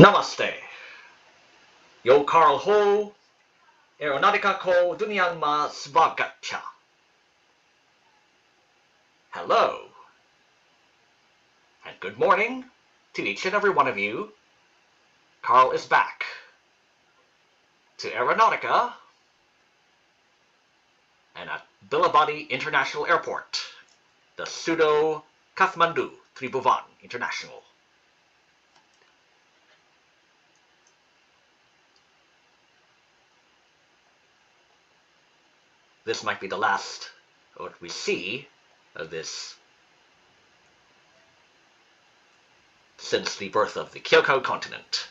Namaste. Yo Carl Ho, Aeronautica ko Dunyan ma svagatcha. Hello, and good morning to each and every one of you. Carl is back to Aeronautica and at Bilabadi International Airport, the pseudo-Kathmandu Tribhuvan International. This might be the last what we see of this since the birth of the Kyoko continent.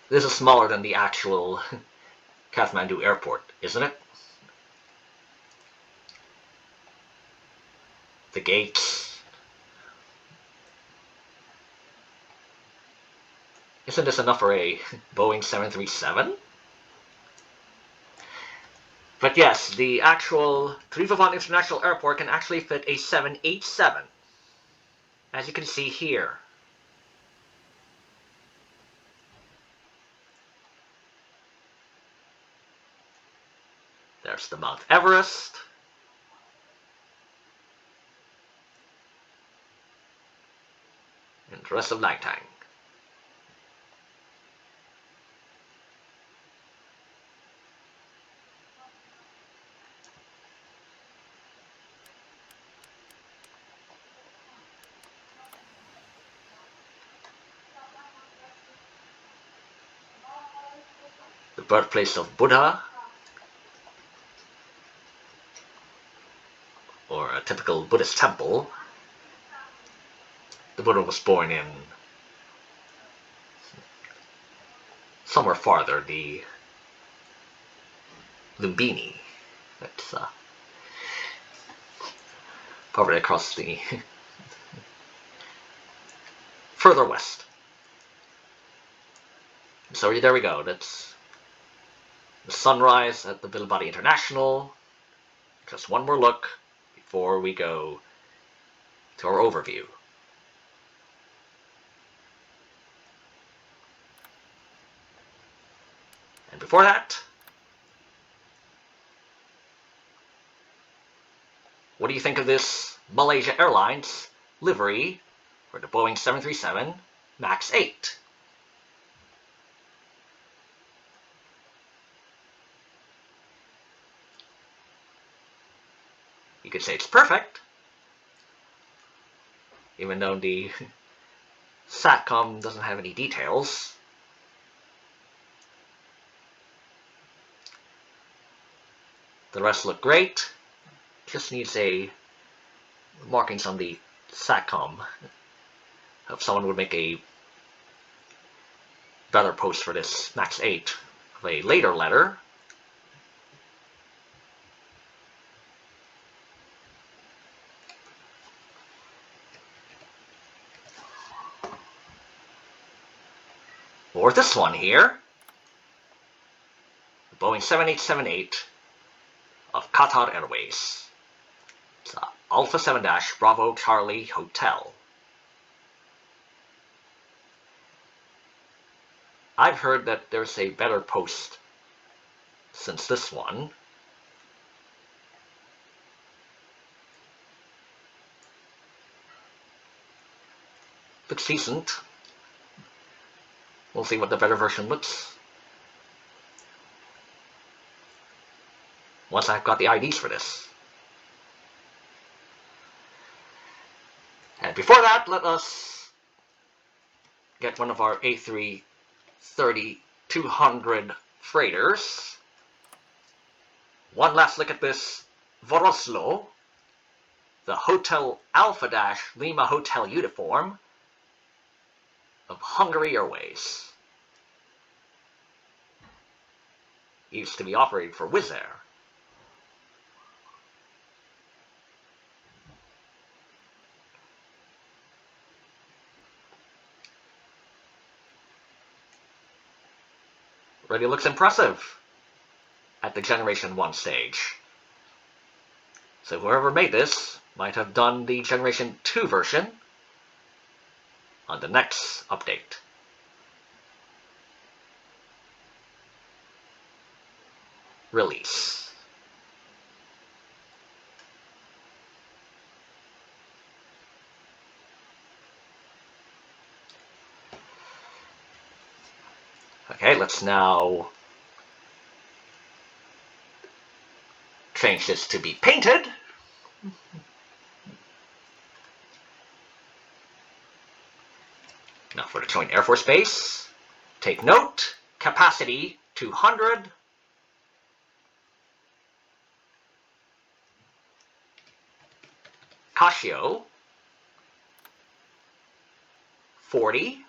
This is smaller than the actual Kathmandu airport, isn't it? The gates. Isn't this enough for a Boeing 737? But yes, the actual Tribhuvan International Airport can actually fit a 787, as you can see here. There's the Mount Everest. And the rest of Langtang. The birthplace of Buddha, or a typical Buddhist temple. The Buddha was born in somewhere farther, the Lumbini. That's probably across the further west. So there we go. That's the sunrise at the Bilabadi International. Just one more look before we go to our overview. And before that, what do you think of this Malaysia Airlines livery for the Boeing 737 MAX 8? You could say it's perfect, even though the SATCOM doesn't have any details. The rest look great. Just needs a markings on the SATCOM. If someone would make a better post for this MAX 8 of a later letter. Or this one here, the Boeing 7878 of Qatar Airways. It's Alpha 7-Bravo Charlie Hotel. I've heard that there's a better post since this one. Looks decent. We'll see what the better version looks once I've got the IDs for this. And before that, let us get one of our A330-200 freighters. One last look at this Voroslo, the Hotel Alpha-Lima Hotel uniform of Hungary Airways. Used to be operated for Wizz Air. already looks impressive at the Generation 1 stage. So whoever made this might have done the Generation 2 version on the next update. Release. Okay, let's now change this to be painted. Now for the Joint Air Force Base, take note, capacity 200. Kashio 40.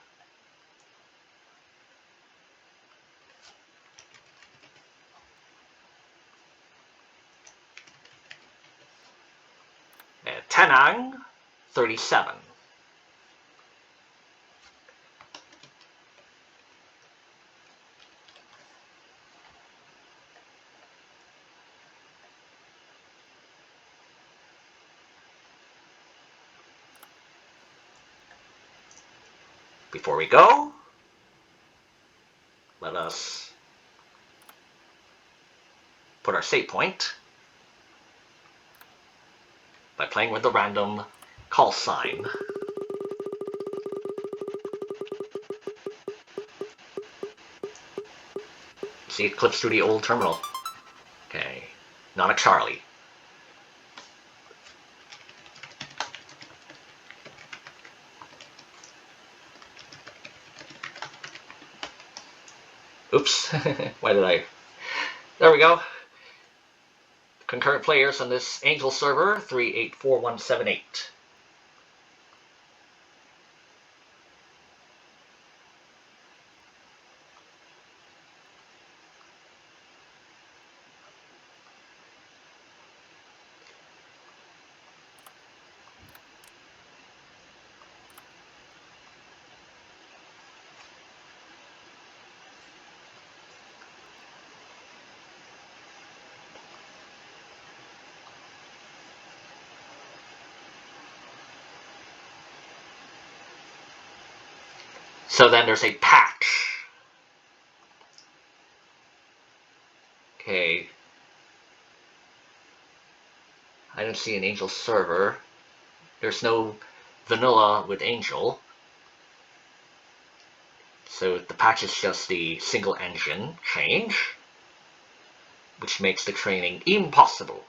And Tenang 37. Before we go, let us put our save point by playing with the random call sign. See, it clips through the old terminal. Okay, not a Charlie. Oops, why did I? There we go. Concurrent players on this Angel server, 384178. So then there's a patch. Okay. I don't see an Angel server. There's no vanilla with Angel. So the patch is just the single engine change, which makes the training impossible.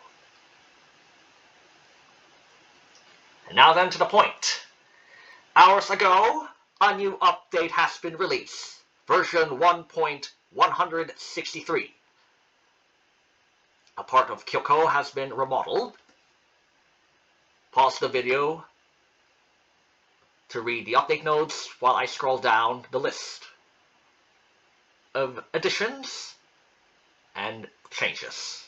And now then to the point. Hours ago, a new update has been released, version 1.163. A part of Kyoko has been remodeled. Pause the video to read the update notes while I scroll down the list of additions and changes.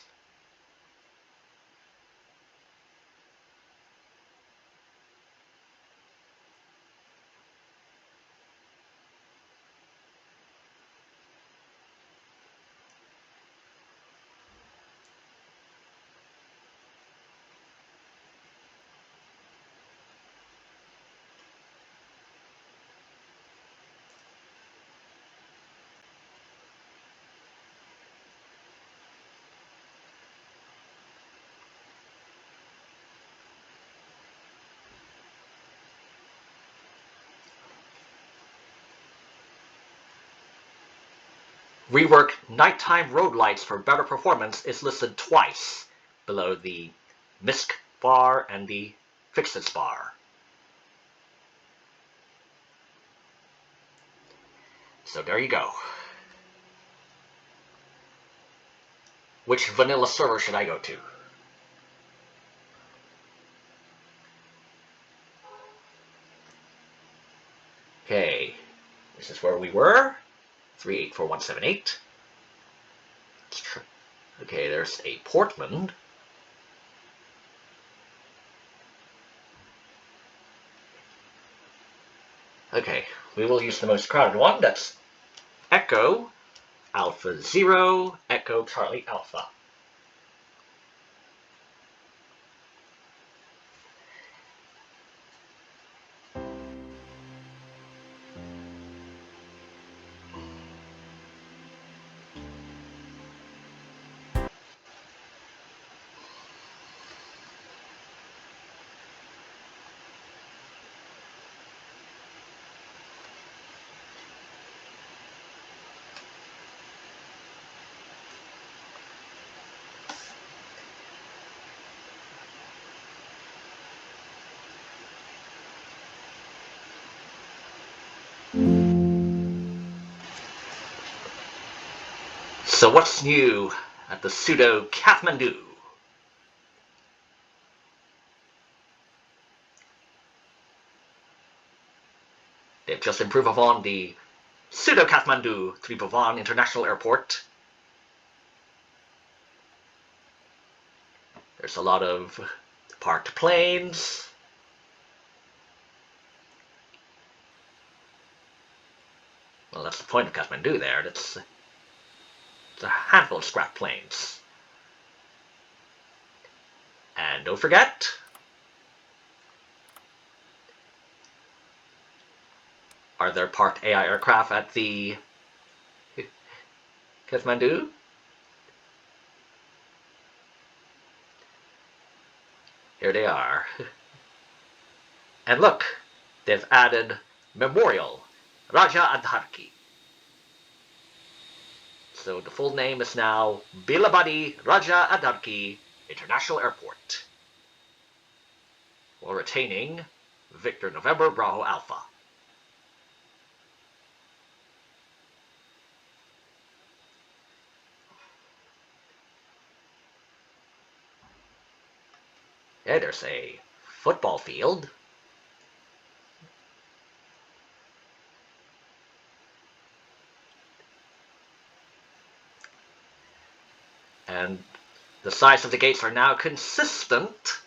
Rework nighttime road lights for better performance is listed twice below the MISC bar and the Fixits bar. So there you go. Which vanilla server should I go to? Okay, this is where we were. 384178. Okay, there's a Portland. Okay, we will use the most crowded one. That's Echo Alpha 0, Echo Charlie Alpha. So what's new at the pseudo Kathmandu? They've just improved upon the pseudo Kathmandu Tribhuvan International Airport. There's a lot of parked planes. Well, that's the point of Kathmandu there. It's a handful of scrap planes. And don't forget, are there parked AI aircraft at the Kathmandu? Here they are. And look, they've added Memorial Raja Adharki. So the full name is now Bilabadi Raja Adharki International Airport, while retaining Victor November Bravo Alpha. Yeah, there's a football field. And the size of the gates are now consistent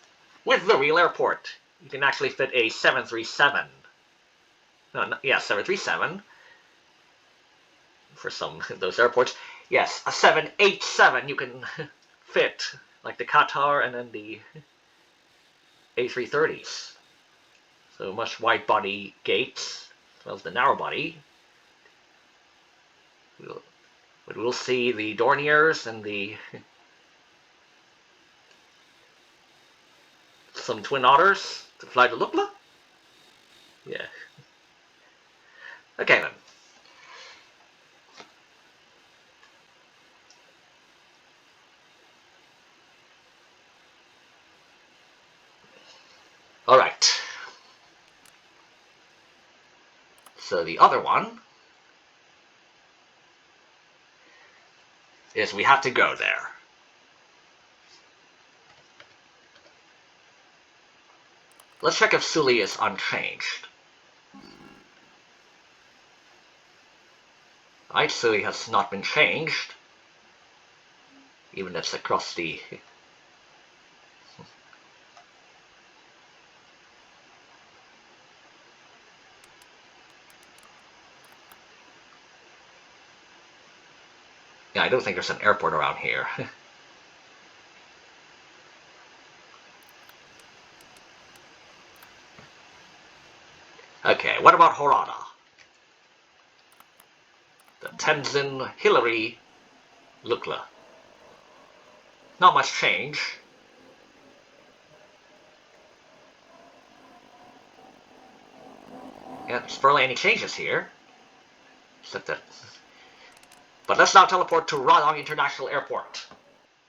with the real airport. You can actually fit a 737. No, yeah, 737 for some of those airports. Yes, a 787 you can fit, like the Qatar and then the A330s. So much wide body gates, as well as the narrow body. But we'll see the Dorniers and the some twin otters to fly to Lukla. Yeah. Okay then. All right. So the other one is we have to go there. Let's check if Suli is unchanged. Right, Suli has not been changed. Even if it's across the... Yeah, I don't think there's an airport around here. Okay, what about Horata? The Tenzin Hillary Lukla. Not much change. Yeah, there's barely any changes here. Except that... But let's now teleport to Ranong International Airport,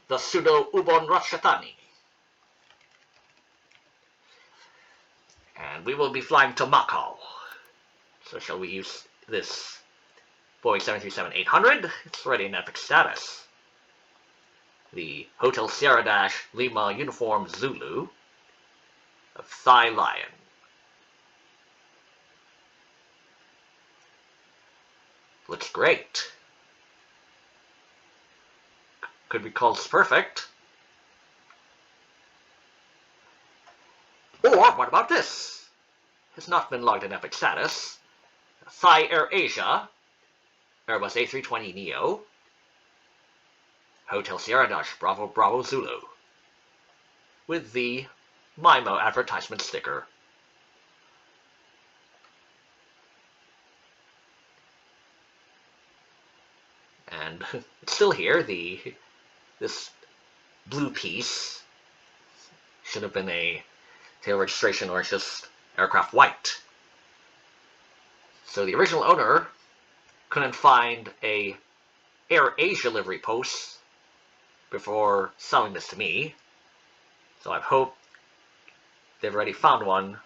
the pseudo-Ubon Ratchathani. And we will be flying to Macau. So shall we use this Boeing 737-800? It's already in epic status. The Hotel Sierra Lima Uniform Zulu of Thai Lion. Looks great. Could be called perfect. Or what about this? Has not been logged in epic status. Thai Air Asia Airbus A320neo, Hotel Sierra Dutch Bravo Bravo Zulu, with the MIMO advertisement sticker. And it's still here. This blue piece should have been a tail registration, or it's just aircraft white. So the original owner couldn't find a Air Asia livery post before selling this to me. So I hope they've already found one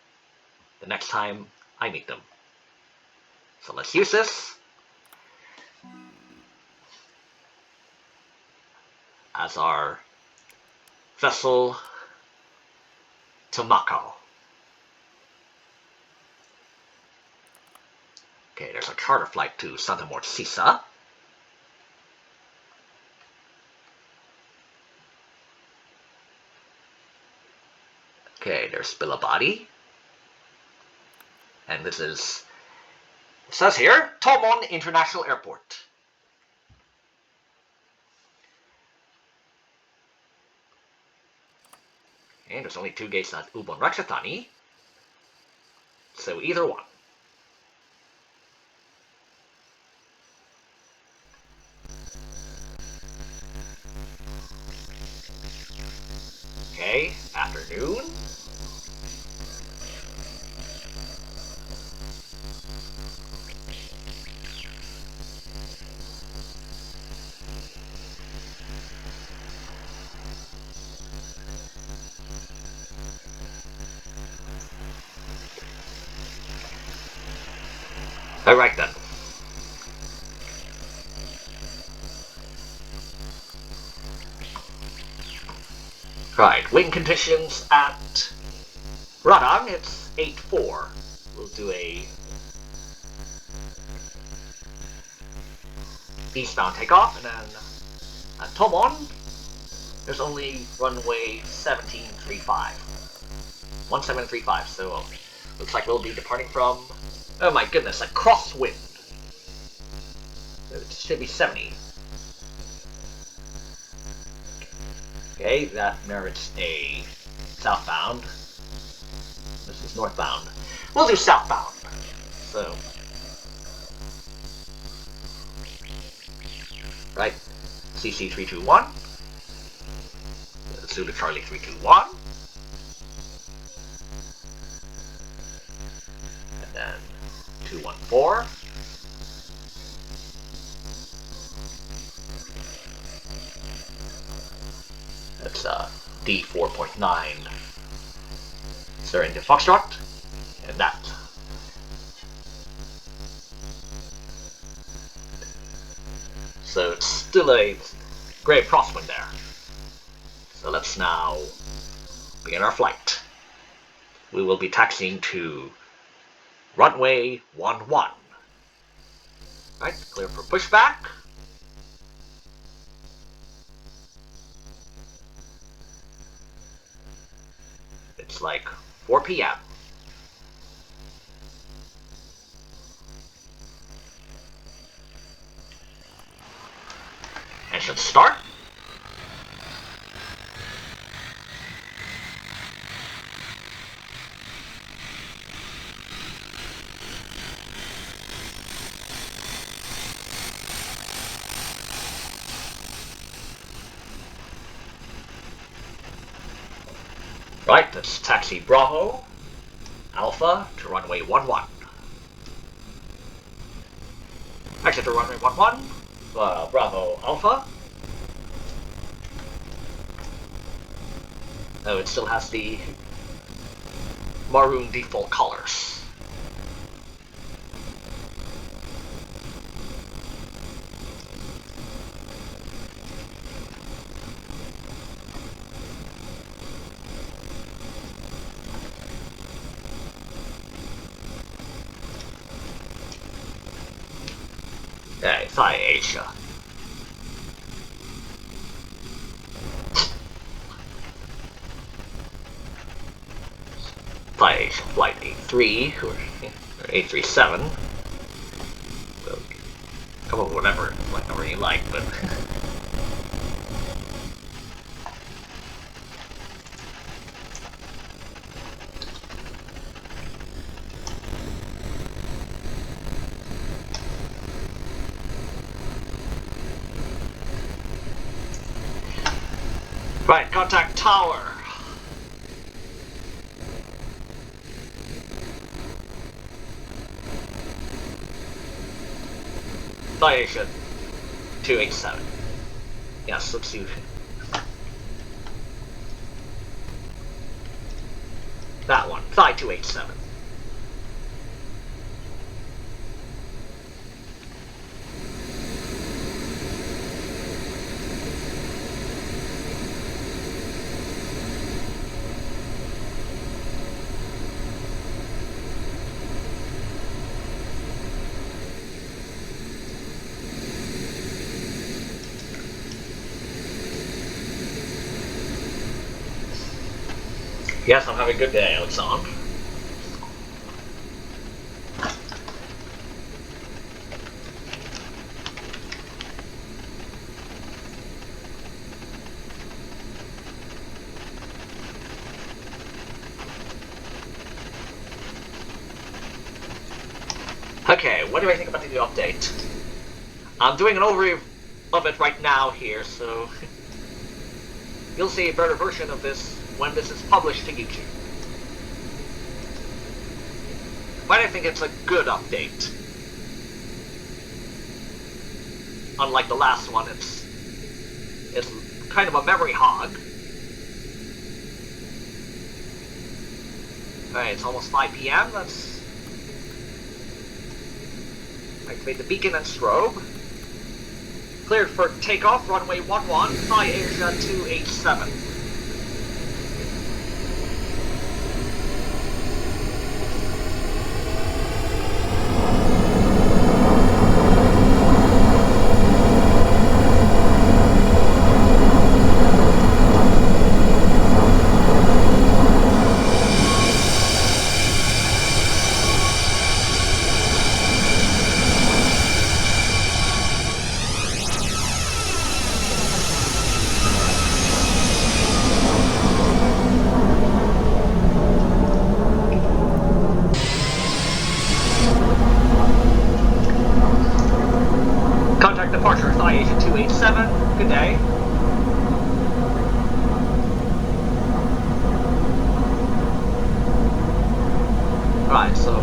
the next time I meet them. So let's use this as our vessel to Macau. Okay, there's a charter flight to Santa Morcisa. Okay, there's Bilabadi. And this is, it says here, Tōmon International Airport. And there's only 2 gates at Ubon Ratchathani, so either one. Okay, afternoon. Alright then. Right, wind conditions at Radang, it's 8-4. We'll do a eastbound takeoff, and then at Tōmon, there's only runway 1735. 1735, so looks like we'll be departing from, oh my goodness, a crosswind. It should be 70. Okay, that merits a southbound. This is northbound. We'll do southbound. So, right, CC 321, Zulu Charlie 321, and then 214. That's D4.9 Sir into Foxtrot, and that. So it's still a great crosswind there. So let's now begin our flight. We will be taxiing to runway 11. Right, clear for pushback. It's like 4 p.m. And should start. Right, that's taxi Bravo, Alpha to runway 11. Exit to runway 11, Bravo Alpha. Oh, it still has the maroon default colors. Okay, Thai Asia. Thai Asia Flight 83, or 837. A couple or whatever, whatever you like, but... Right, contact tower. Citation 287. Yes, substitute. That one, Thigh 287. Yes, I'm having a good day, Alexander. Okay, what do I think about the new update? I'm doing an overview of it right now here, so you'll see a better version of this when this is published to YouTube. But I think it's a good update. Unlike the last one, it's kind of a memory hog. Alright, it's almost 5 PM. Let's activate the beacon and strobe. Cleared for takeoff, runway 11, Thai Asia 287.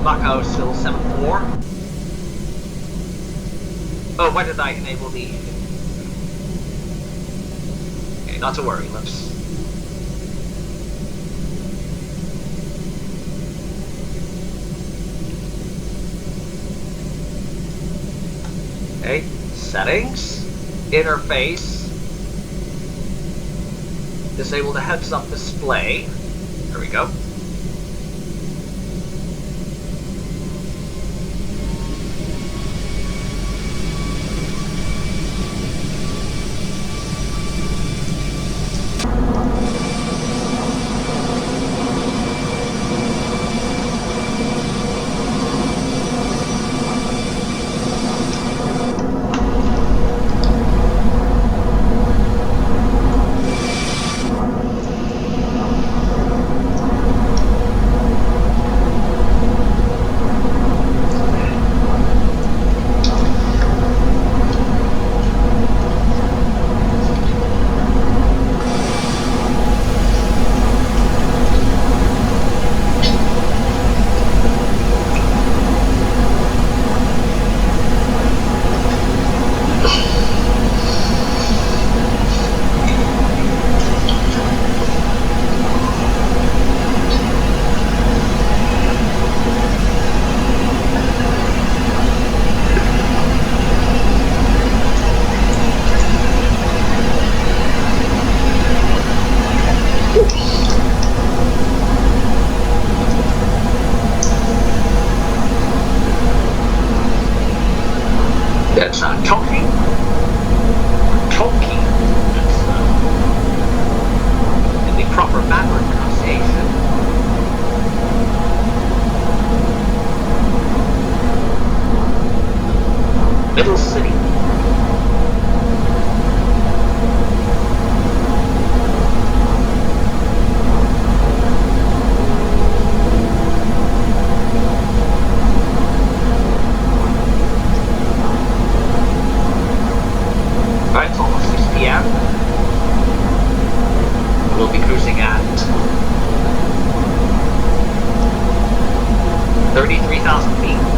Macau still 7-4. Oh, why did I enable the... Okay, not to worry, let's... Okay, settings, interface, disable the heads-up display. There we go. right, it's almost 6 p.m. We'll be cruising at 33,000 feet.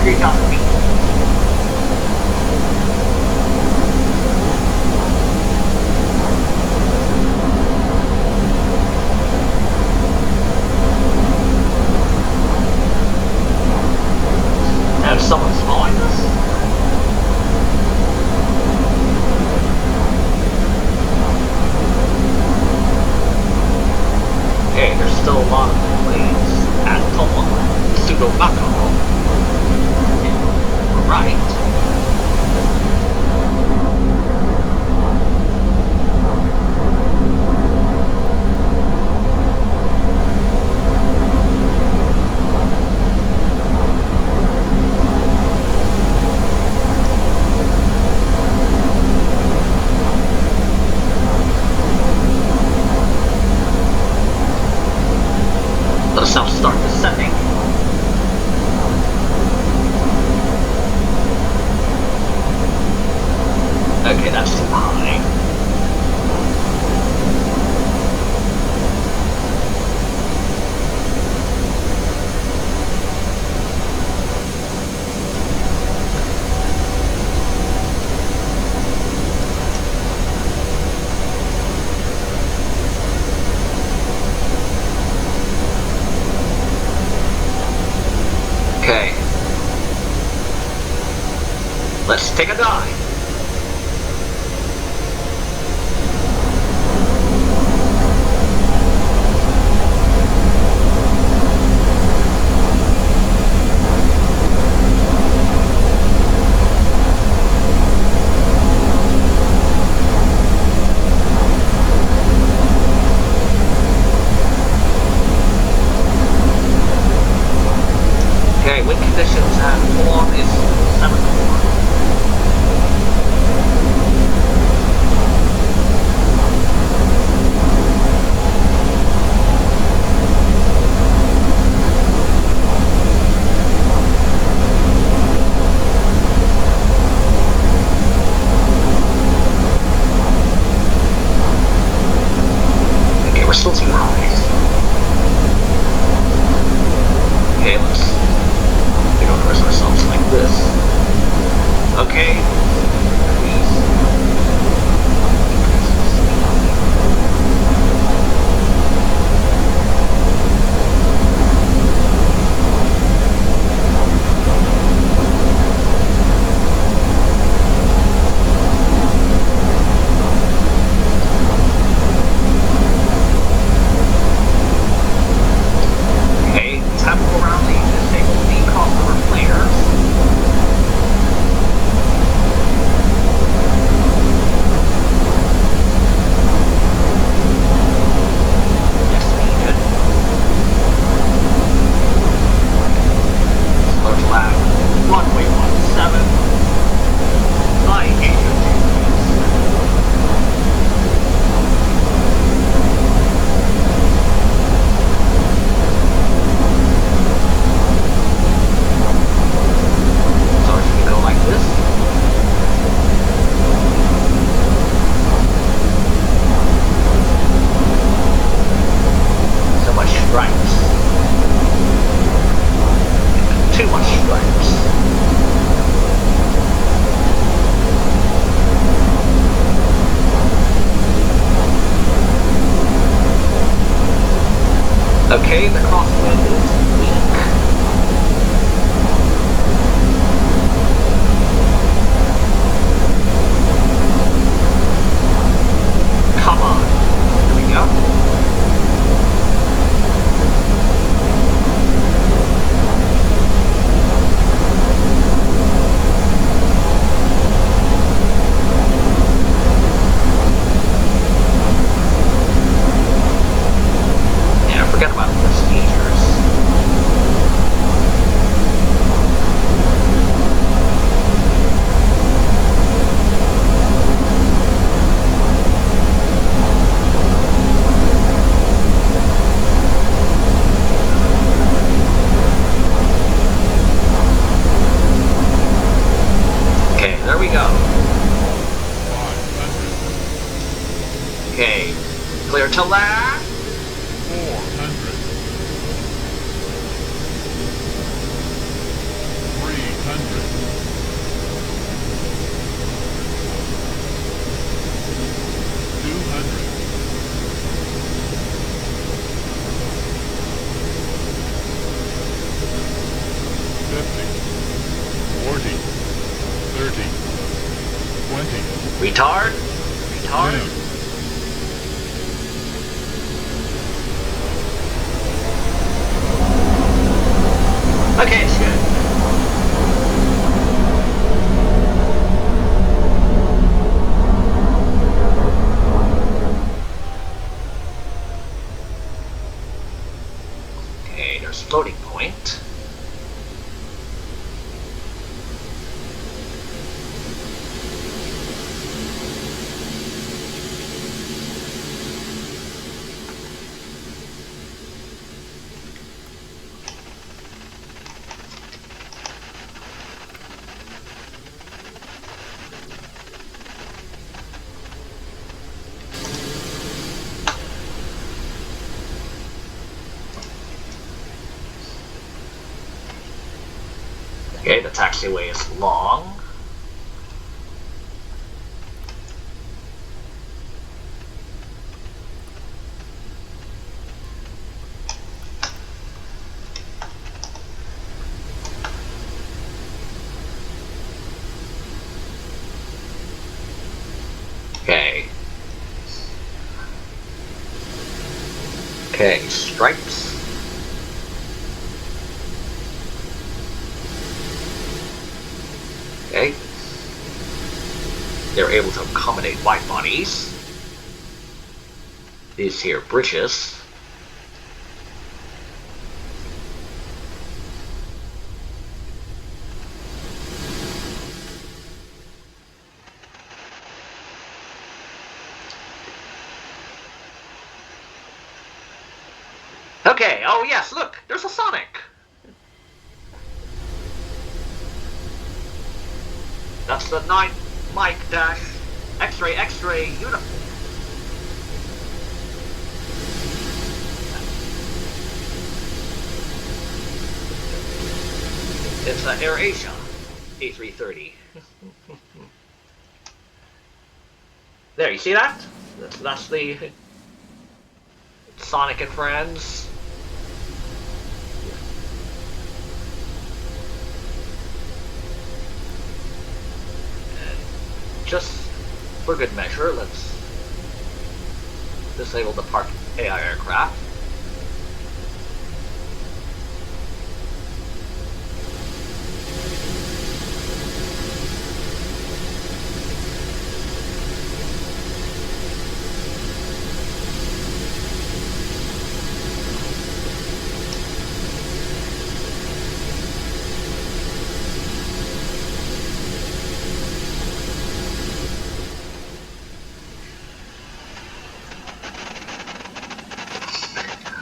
3,000 feet. And someone's following us? Hey, there's still a lot of planes at Tōmon, pseudo-Macau. We're right. Let us now start descending. Okay, that's too high. Okay. Let's take a dive. Okay, wind conditions at Tōmon is 7 knots. Okay, we're still too high. Okay, let's organize ourselves like this. Okay. Please. Okay, tap around the disable decom over flares. Yes, needed. Slow flag. Runway 17. By HA-LHU. So if you go like this. So much stripes. Too much stripes. Okay, the crosswind is weak. Come on. Here we go. Yeah, forget about procedures. Okay, there we go. 500, Okay, clear to land. 400, 300, 50, 40, 30, 20. Retard? Retard? 10. Okay, it's good. Okay, there's floating point. Okay, the taxiway is long. Okay. Okay, stripes. Okay. They're able to accommodate wide bodies. These here bridges. Okay, oh yes, look, there's a Sonic. That's the 9 Mike dash X-ray uniform. It's an AirAsia A330. There, you see that? That's the Sonic and Friends. Just for good measure, let's disable the parked AI aircraft.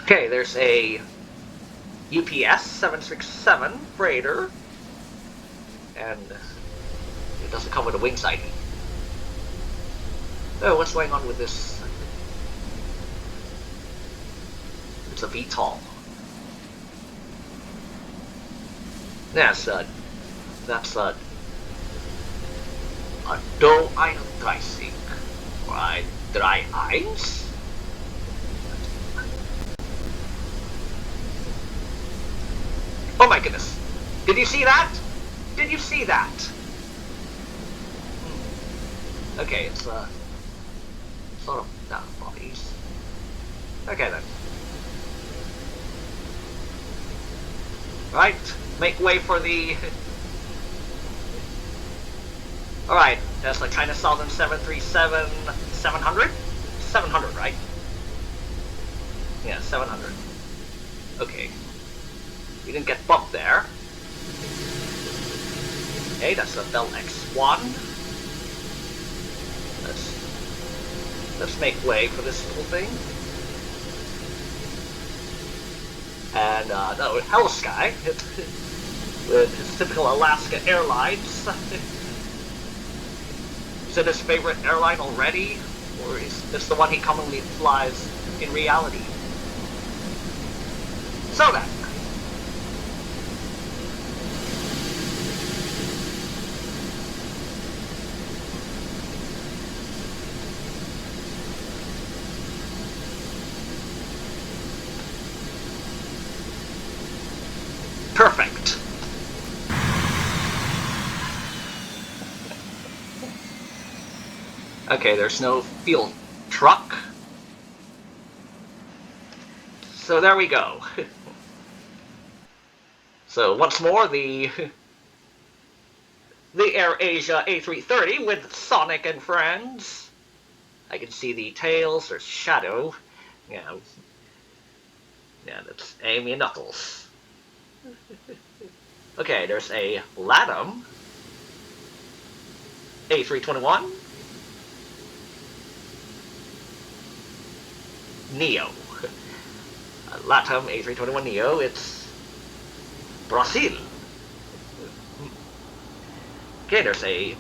Okay, there's a UPS 767 freighter, and it doesn't come with a Wingz ID. Oh, what's going on with this? It's a VTOL. That's a Do 31, right? 31? Oh my goodness! Did you see that? Did you see that? Okay, it's sort of down bodies. Okay then. Right, make way for the. Alright, that's the China Southern 737 700? 700, right? Yeah, 700. Okay. We didn't get bumped there. Okay, that's a Bell X1. Let's make way for this little thing. And no, Hello Sky with his typical Alaska Airlines. Is it his favorite airline already, or is this the one he commonly flies in reality? So then. Perfect. Okay, there's no field truck. So there we go. So once more, the AirAsia A330 with Sonic and friends. I can see the tails, there's Shadow. Yeah, that's Amy and Knuckles. Okay, there's a LATAM A321 Neo. LATAM A321 Neo, it's Brazil. Okay, there's a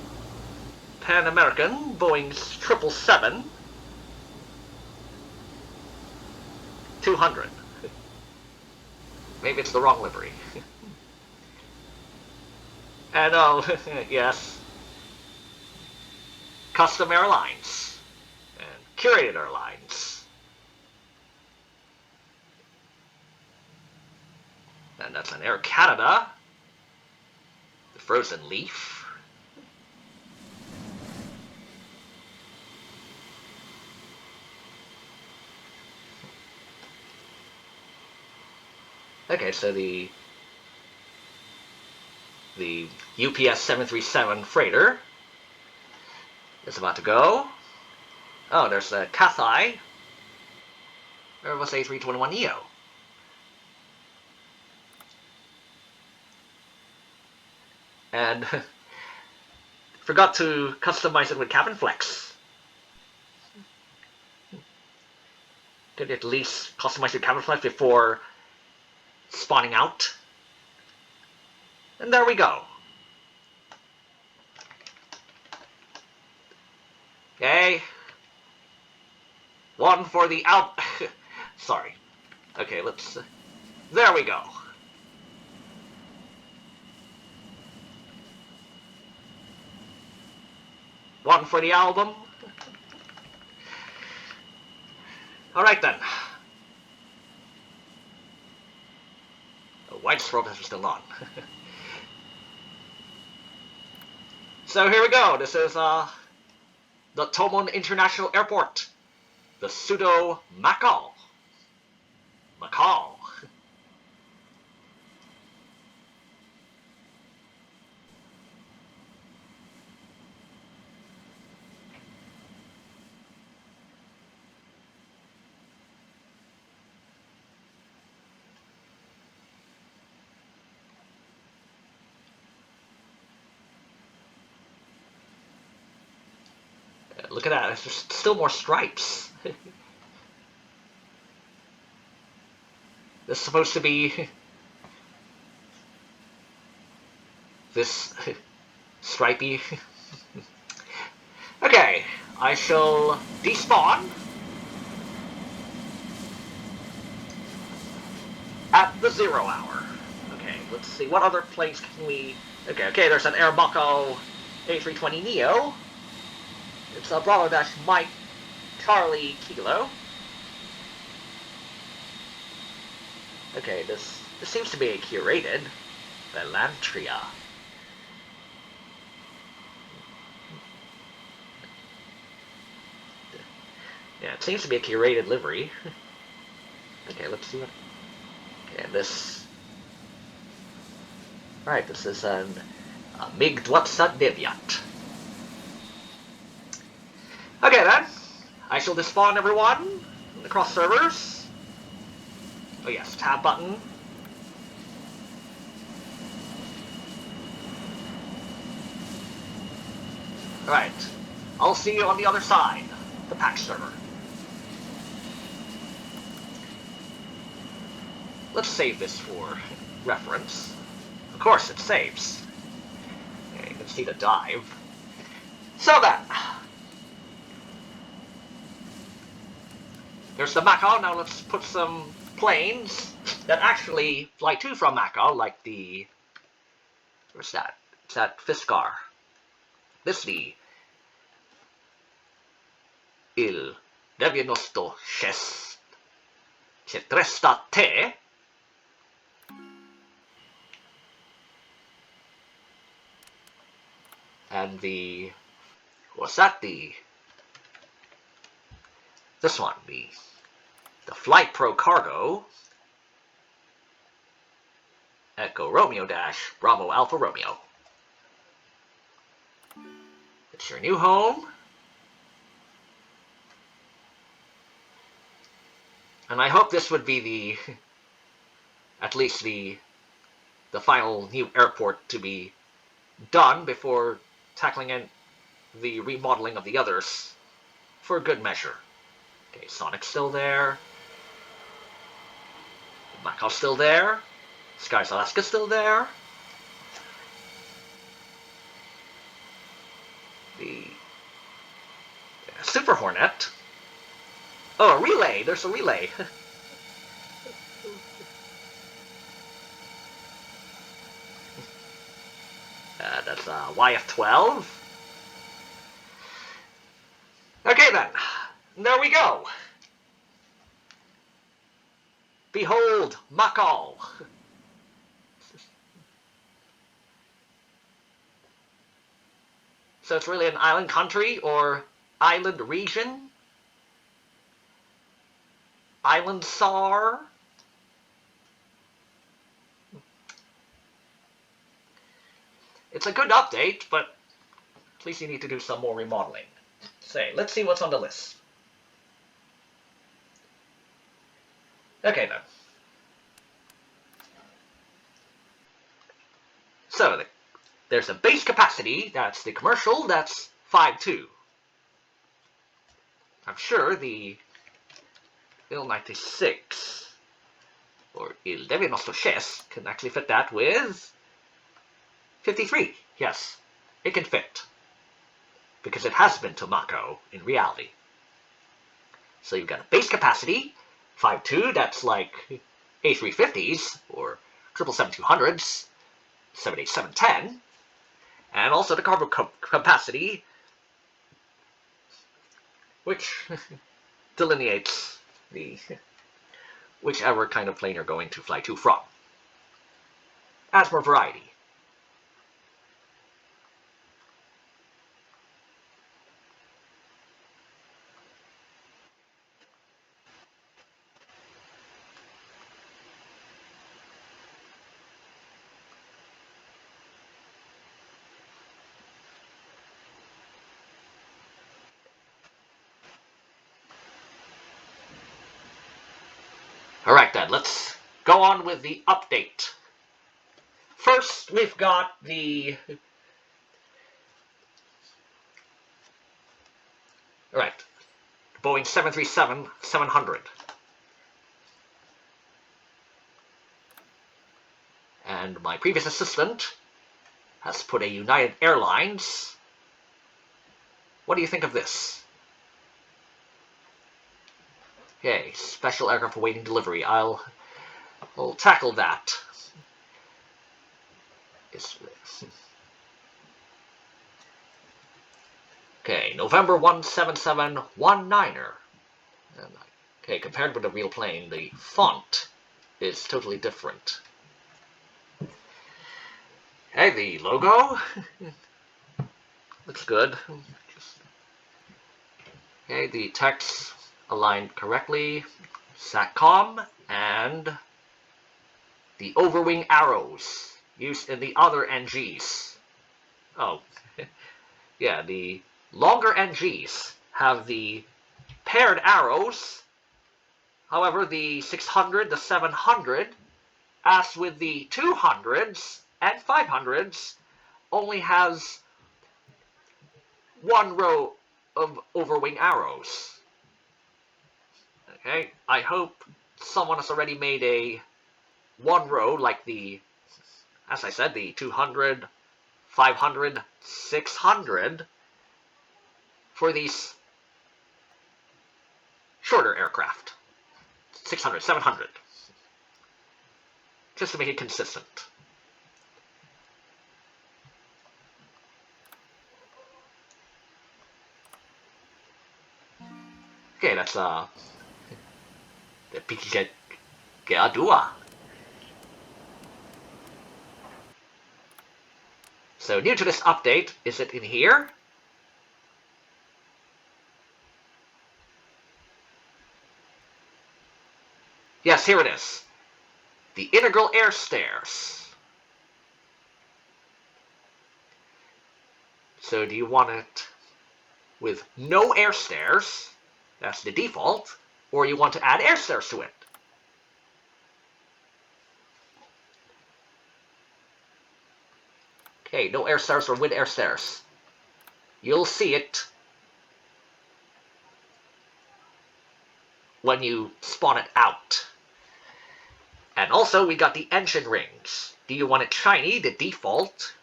Pan American Boeing 777-200. Maybe it's the wrong livery. And oh, yes, Custom Airlines and Curated Airlines. And that's an Air Canada, the Frozen Leaf. Okay, so the UPS 737 freighter is about to go. Oh, there's a Cathay Airbus A321 Neo. And forgot to customize it with cabin flex. Did at least customize your cabin flex before spawning out. And there we go. Okay. One for the out. Sorry. Okay, let's. There we go. One for the album. Alright then. The white strobe is still on. So here we go. This is the Tōmon International Airport. The pseudo-Macau. Macau. Look at that, there's still more stripes. This is supposed to be this stripey. Okay, I shall despawn at the 0 hour. Okay, let's see, what other planes can we... Okay, there's an Aeronautica A320neo. It's a Bravo Dash Mike Charlie Kilo. Okay, this seems to be a curated Velantria. Yeah, it seems to be a curated livery. Okay, let's see what... Okay, this... Right, this is an MiG-29. Okay then, I shall despawn everyone across servers. Oh yes, tab button. Alright, I'll see you on the other side, the patch server. Let's save this for reference. Of course it saves. Okay, you can see the dive. So then, there's the Macau. Now let's put some planes that actually fly to from Macau, like the... Where's that? It's that Fiskar. This is the Il 906-330-T. And the... What's that? The this one, the Flight Pro Cargo Echo Romeo Dash Bravo Alpha Romeo. It's your new home. And I hope this would be the, at least the final new airport to be done before tackling in the remodeling of the others for good measure. Okay, Sonic's still there. Macau's still there. Skies Alaska's still there. The Super Hornet. Oh, a relay! There's a relay. That's YF-12. Okay then, there we go. Behold, Macau. So it's really an island country or island region? Island SAR? It's a good update, but at least you need to do some more remodeling. Say, let's see what's on the list. Okay then. So, there's a base capacity, that's the commercial, that's 5.2. I'm sure the Il-96 or Il-96 can actually fit that with 53. Yes, it can fit. Because it has been to Macau in reality. So you've got a base capacity, 5.2, that's like A350s or 777-200s, 787-10, and also the cargo capacity, which delineates the whichever kind of plane you're going to fly to from. Adds more variety. Alright then, let's go on with the update. First, we've got the... Alright, Boeing 737-700. And my previous assistant has put a United Airlines. What do you think of this? Okay, special aircraft awaiting delivery. I'll tackle that. Okay, November 17719er. Okay, compared with the real plane, the font is totally different. Hey, the logo looks good. Okay, the text aligned correctly, SATCOM, and the overwing arrows used in the other NGs. Oh, yeah, the longer NGs have the paired arrows. However, the 600, the 700, as with the 200s and 500s, only has one row of overwing arrows. Okay, I hope someone has already made a one row like the, as I said, the 200, 500, 600 for these shorter aircraft. 600, 700. Just to make it consistent. Okay, that's the PTZ Geadua. So new to this update, is it in here? Yes, here it is. The integral air stairs. So do you want it with no air stairs? That's the default. Or you want to add air stairs to it? Okay, no air stairs or with air stairs. You'll see it when you spawn it out. And also, we got the engine rings. Do you want it shiny, the default?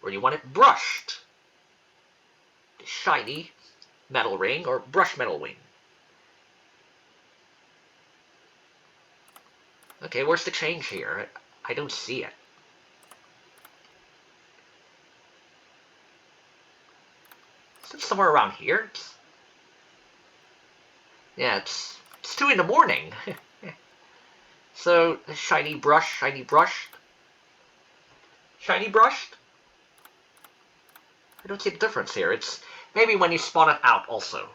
Or do you want it brushed? The shiny metal ring or brushed metal ring? Okay, where's the change here? I don't see it. Is it somewhere around here? Yeah, it's 2 in the morning. So, shiny brush, shiny brushed. Shiny brushed? I don't see the difference here. It's maybe when you spawn it out also.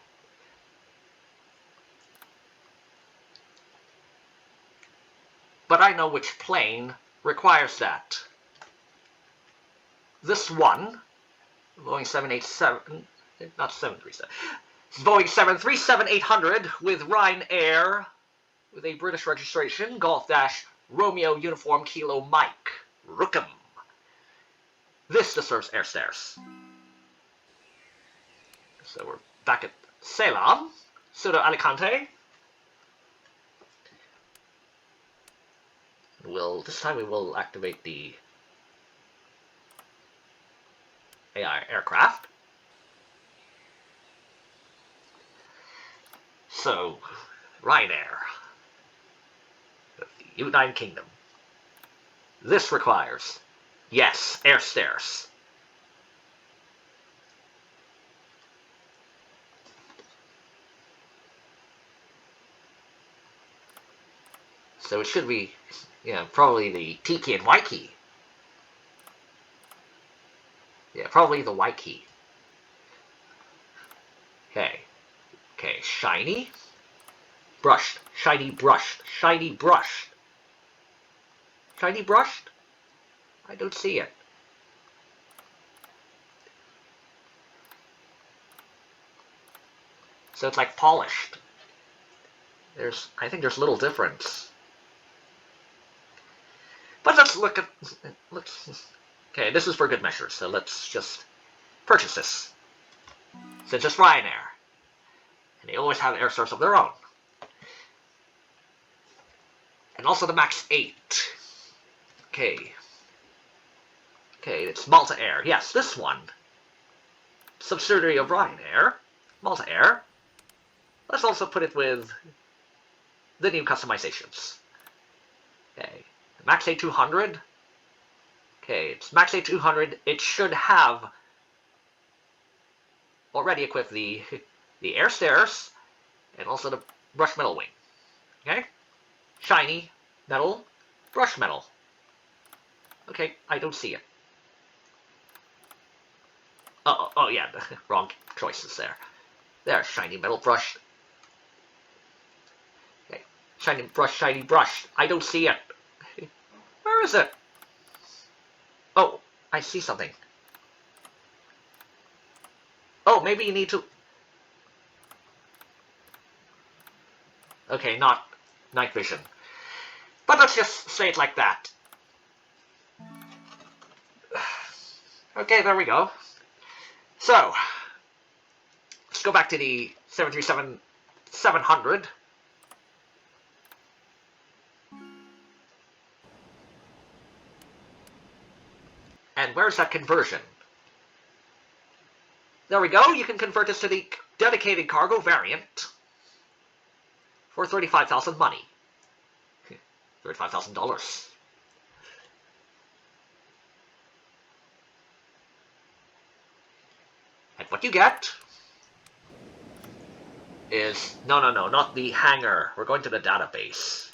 But I know which plane requires that. This one, Boeing 787, not 737, it's Boeing 737-800 with Ryanair, with a British registration, Golf Dash Romeo Uniform Kilo Mike, Rookham. This deserves air stairs. So we're back at Ceylon, pseudo-Alicante. This time we will activate the AI aircraft. So, Ryanair, of the United Kingdom. This requires, yes, air stairs. So it should be, yeah, probably the T key and Y key. Yeah, probably the Y key. Okay. Okay, shiny. Brushed. Shiny brushed. Shiny brushed. Shiny brushed? I don't see it. So it's like polished. I think there's little difference. But let's look at, okay, this is for good measure, so let's just purchase this. Since it's Ryanair. And they always have air stairs of their own. And also the MAX 8. Okay. Okay, it's Malta Air. Yes, this one. Subsidiary of Ryanair. Malta Air. Let's also put it with the new customizations. Okay. The MAX A200. Okay, it's MAX A200. It should have already equipped the air stairs and also the brush metal wing. Okay? Shiny metal, brush metal. Okay, I don't see it. Oh yeah, wrong choices there. There, shiny metal brush. Okay, shiny brush. I don't see it. Where is it? Oh, I see something. Oh, maybe you need to... Okay, not night vision. But let's just say it like that. Okay, there we go. So, let's go back to the 737-700. And where's that conversion? There we go. You can convert this to the dedicated cargo variant for $35,000 money. $35,000. And what you get is... No, not the hangar. We're going to the database.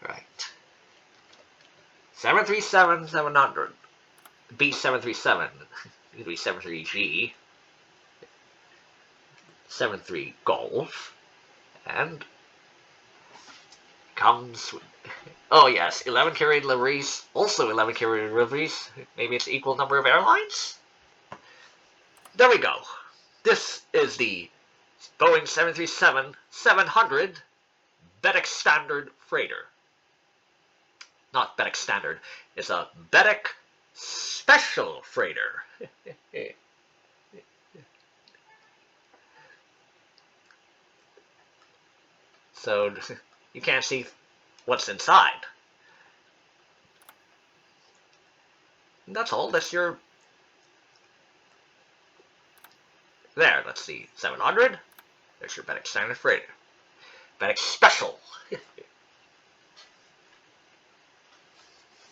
Right. 737-700. B737. B737G. 73 Golf, and comes with, oh yes, 11 carrier deliveries, also 11 carrier deliveries, maybe it's equal number of airlines? There we go. This is the Boeing 737-700 BEDEC Standard Freighter. Not BEDEC Standard, it's a BEDEC Special Freighter. So you can't see what's inside. And that's all. That's your... There, that's the 700. There's your BEDEC Standard Freighter. BEDEC Special.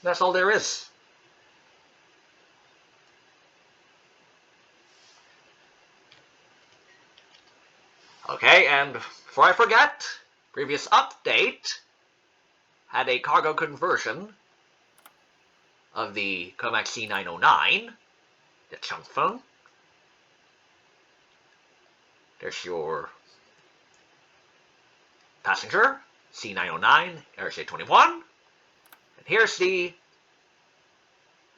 That's all there is. Okay, and before I forget, previous update had a cargo conversion of the Comac C909, the chunk phone. There's your passenger, C909, RJ21. And here's the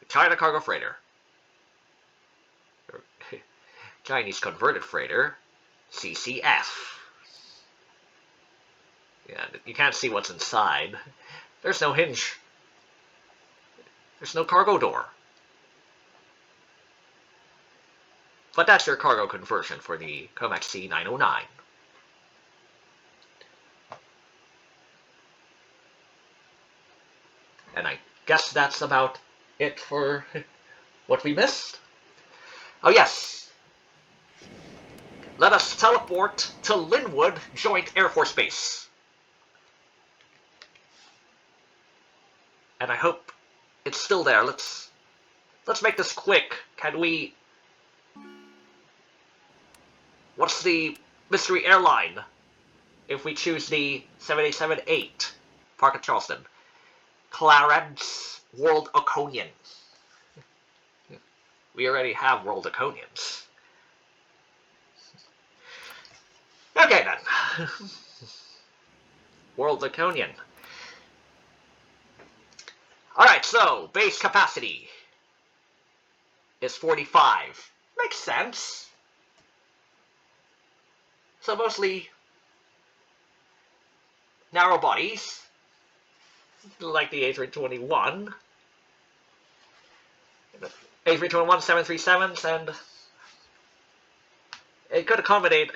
China cargo freighter. Chinese converted freighter, CCF. Yeah, you can't see what's inside. There's no hinge. There's no cargo door. But that's your cargo conversion for the Comac C909. And I guess that's about it for what we missed. Oh yes. Let us teleport to Lynwood Joint Air Force Base. And I hope it's still there. Let's make this quick. Can we... What's the mystery airline if we choose the 787-8? Park at Charleston. Clarence World Oconian. We already have World Oconians. Okay then. World Oconian. Alright, so base capacity is 45. Makes sense. So mostly narrow bodies, like the A321, A321 737s, and it could accommodate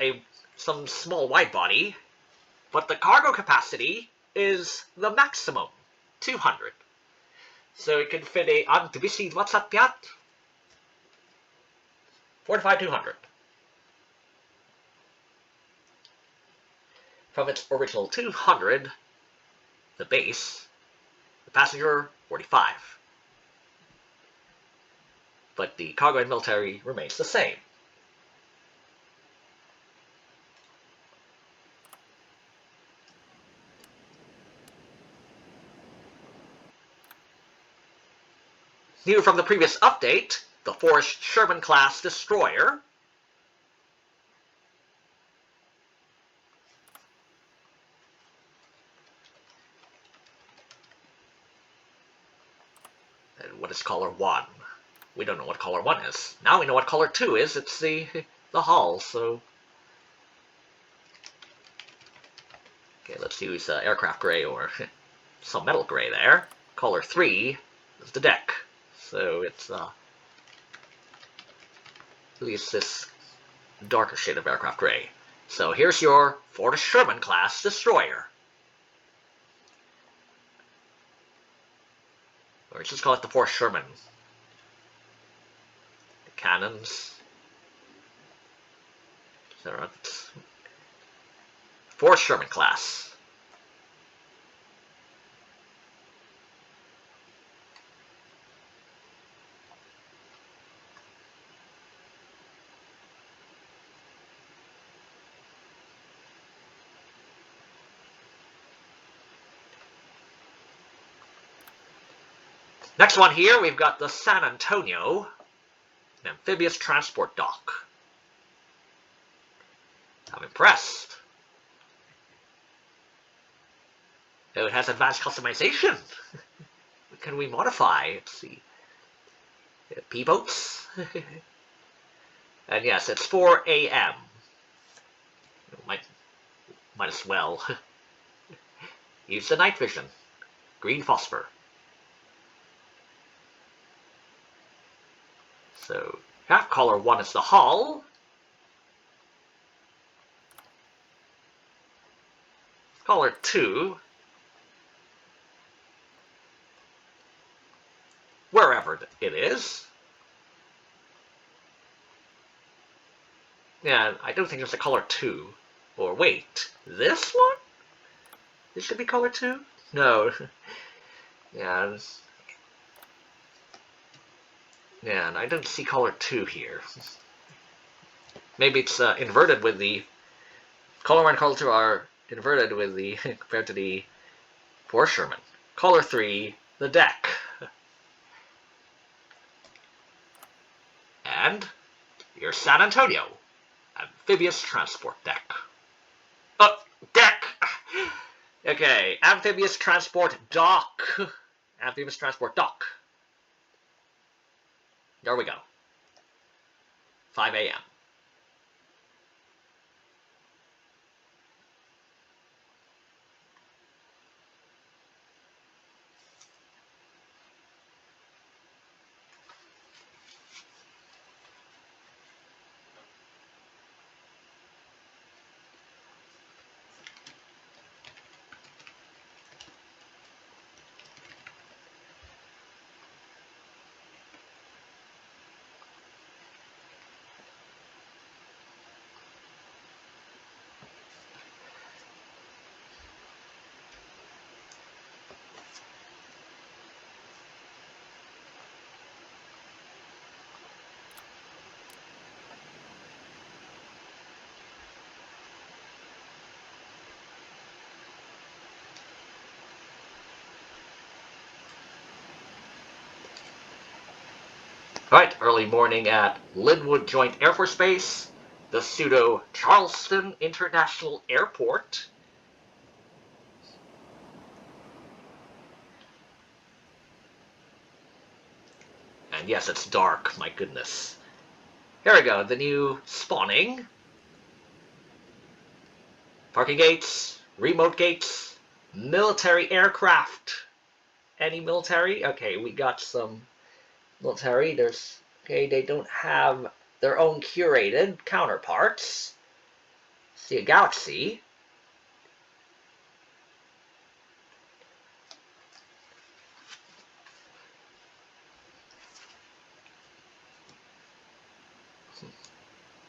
some small wide body, but the cargo capacity is the maximum, 200. So it can fit a Antibisi WhatsApp 45-200. From its original 200, the base, the passenger 45. But the cargo and military remains the same. New from the previous update, the forged Sherman-class destroyer. And what is color 1? We don't know what color 1 is. Now we know what color 2 is. It's the hull, so... Okay, let's use aircraft gray or some metal gray there. Color 3 is the deck. So it's at least this darker shade of aircraft gray. So here's your forged Sherman-class destroyer. Or let's just call it the forged Sherman. The cannons. So forged Sherman-class. Next one here, we've got the San Antonio, an amphibious transport dock. I'm impressed. Oh, it has advanced customization. What can we modify? Let's see. P-boats. And yes, it's 4 a.m. Might as well. Use the night vision. Green phosphor. So, half color 1 is the hull. Color 2, wherever it is. Yeah, I don't think there's a color 2. Or wait, this one? This should be color 2? No. Yeah, yeah, and I don't see color 2 here. Maybe it's inverted with the... Color 1 and color 2 are inverted with the... compared to the... Poor Sherman. Color 3, the deck. And your San Antonio amphibious transport deck. Oh, deck! Okay, amphibious transport dock. Amphibious transport dock. There we go. 5 a.m. Alright, early morning at Lynwood Joint Air Force Base, the pseudo-Charleston International Airport. And yes, it's dark, my goodness. Here we go, the new spawning. Parking gates, remote gates, military aircraft. Any military? Okay, we got some military. Okay, they don't have their own curated counterparts. See a Galaxy.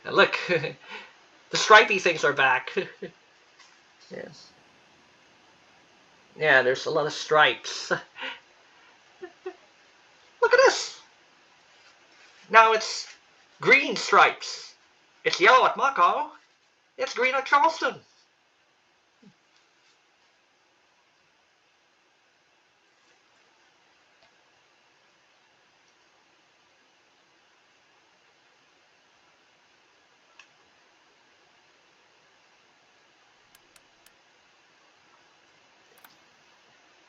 And look, the stripy things are back. Yes. Yeah, there's a lot of stripes. Look at this. Now it's green stripes. It's yellow at Macau. It's green at Charleston.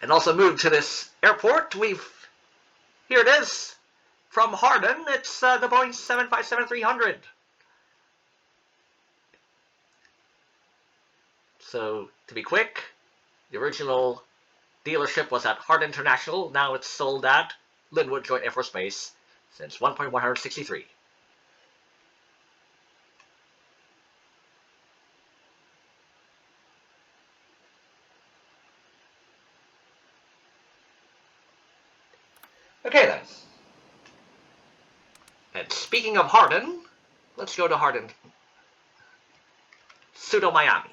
And also moved to this airport, here it is, from Harden, it's the Boeing 757-300. So, to be quick, the original dealership was at Harden International, now it's sold at Lynwood Joint Air Force Base since 1.163. Okay then. And speaking of Harden, let's go to Harden. Pseudo Miami.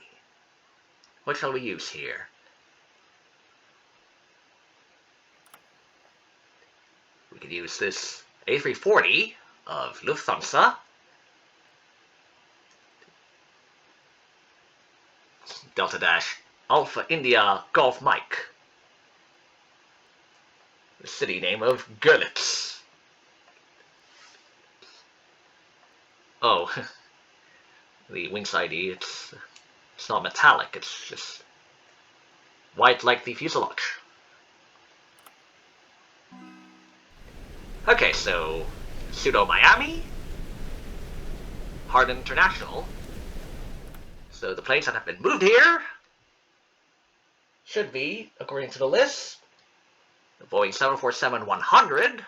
What shall we use here? We could use this A340 of Lufthansa. Delta Dash Alpha India Golf Mike. The city name of Görlitz. Oh, the Wingz ID, it's not metallic, it's just white like the fuselage. Okay, so pseudo-Miami, Harden International. So the planes that have been moved here should be, according to the list, the Boeing 747-100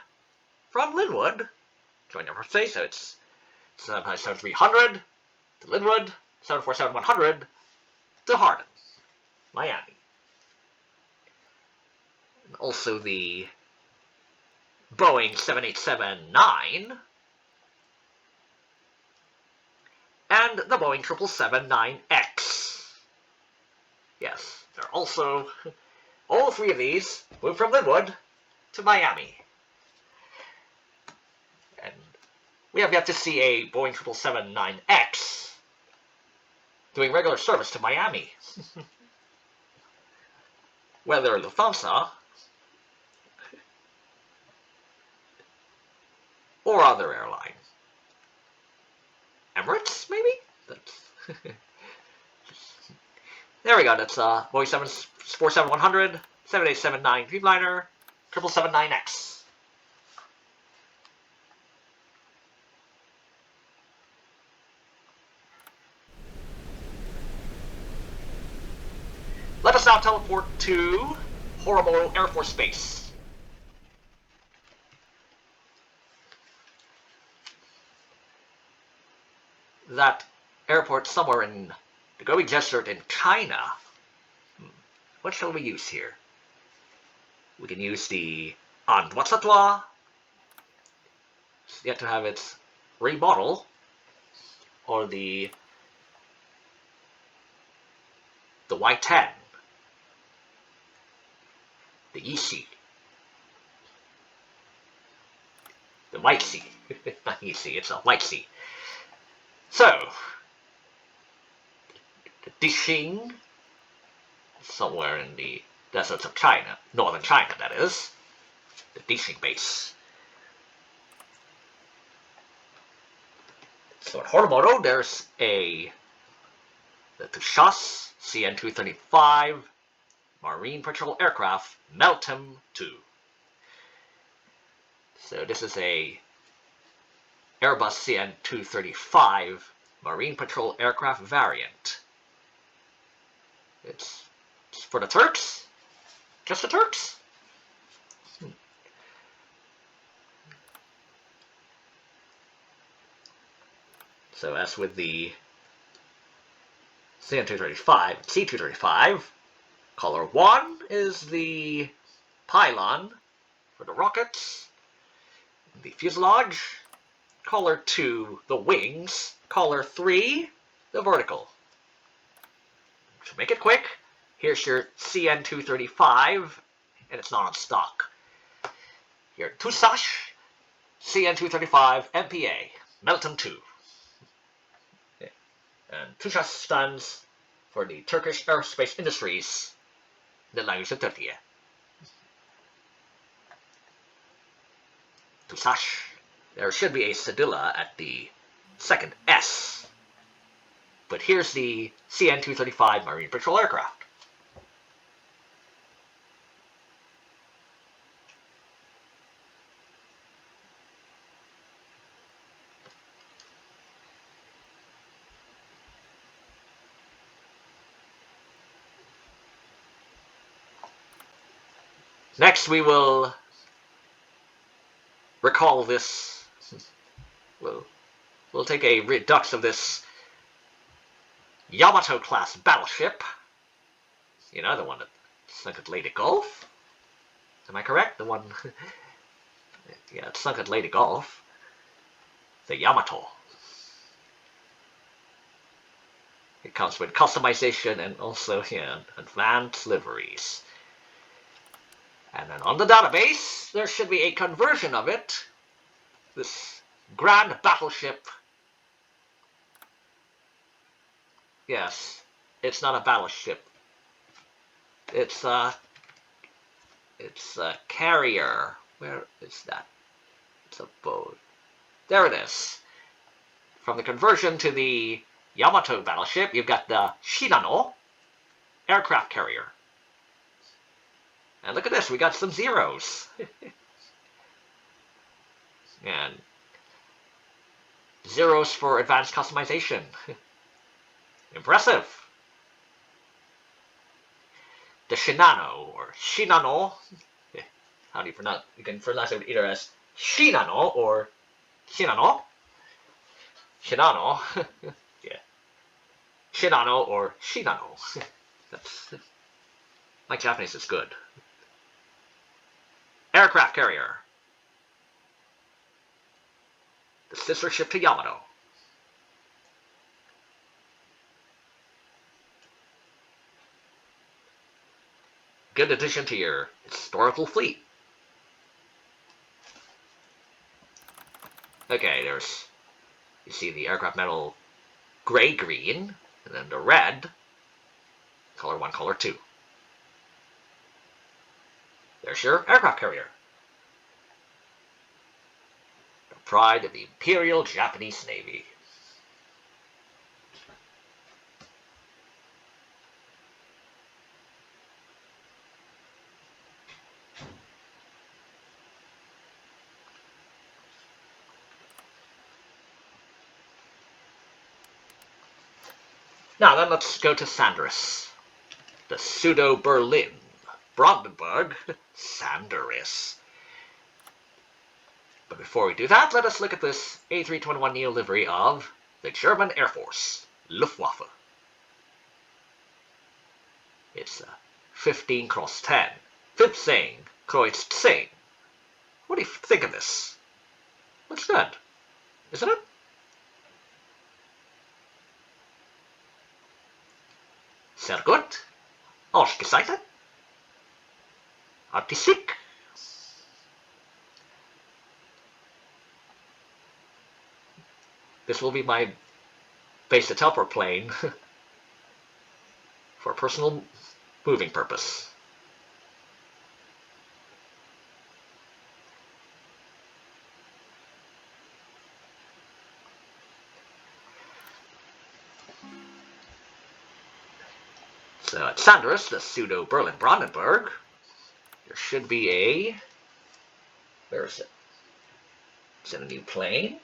from Lynwood, joint number say, so it's 737-300 to Lynwood, 747-100 to Harden, Miami. And also the Boeing 787-9 and the Boeing 777-9X. Yes, they're also, all three of these moved from Lynwood to Miami. And we have yet to see a Boeing 777-9X doing regular service to Miami. Whether Lufthansa or other airlines. Emirates, maybe? There we go, that's Boeing 747-100, 787-9 Dreamliner, 777-9X. Let us now teleport to Horata Air Force Base. That airport somewhere in the Gobi Desert in China. What shall we use here? We can use the Anduatsatwa. It's yet to have its remodel. Or the Y10. The Yishi. The Whitesea. Not Yishi, it's a Whitesea. So, the Dixing, somewhere in the deserts of China, northern China that is, the Dixing base. So at Horata, there's the Tushas CN-235 Marine Patrol aircraft, Meltem 2. So this is a Airbus CN-235 Marine Patrol aircraft variant. It's for the Turks? Just the Turks? So as with the CN-235, C-235, color 1 is the pylon for the rockets, the fuselage, color 2, the wings, color 3, the vertical. To make it quick, here's your CN-235, and it's not on stock. Your TUSAS CN-235 MPA, Meltem 2. Okay. And TUSAS stands for the Turkish Aerospace Industries, the language of Turkey. TUSAS. There should be a cedilla at the second S. But here's the CN-235 Marine Patrol aircraft. Next we will recall this. We'll take a redux of this Yamato-class battleship. You know, the one that sunk at Leyte Gulf. Am I correct? The one... yeah, it sunk at Leyte Gulf. The Yamato. It comes with customization and also, yeah, advanced liveries. And then on the database, there should be a conversion of it. This grand battleship. Yes, it's not a battleship. It's a carrier. Where is that? It's a boat. There it is. From the conversion to the Yamato battleship, you've got the Shinano aircraft carrier. And look at this, we got some zeros. And zeros for advanced customization. Impressive. The Shinano, or Shinano, how do you pronounce it? You can pronounce it either as Shinano or Shinano. Shinano. Yeah. Shinano or Shinano. That's, my Japanese is good. Aircraft carrier. The sister ship to Yamato. Good addition to your historical fleet. Okay, there's, you see the aircraft metal gray-green, and then the red, color 1, color 2. There's your aircraft carrier. The pride of the Imperial Japanese Navy. Now then, let's go to Sanderus. The pseudo-Berlin. Brandenburg. Sanderus. But before we do that, let us look at this A321neo livery of the German Air Force, Luftwaffe. It's a 15x10. 15 Kreuz 10. What do you think of this? Looks good, isn't it? Sehr gut. Ausgezeichnet. Artistic. This will be my base to teleport plane for personal moving purpose. So at Sanderus, the pseudo-Berlin Brandenburg, there should be a, where is it? Is it a new plane?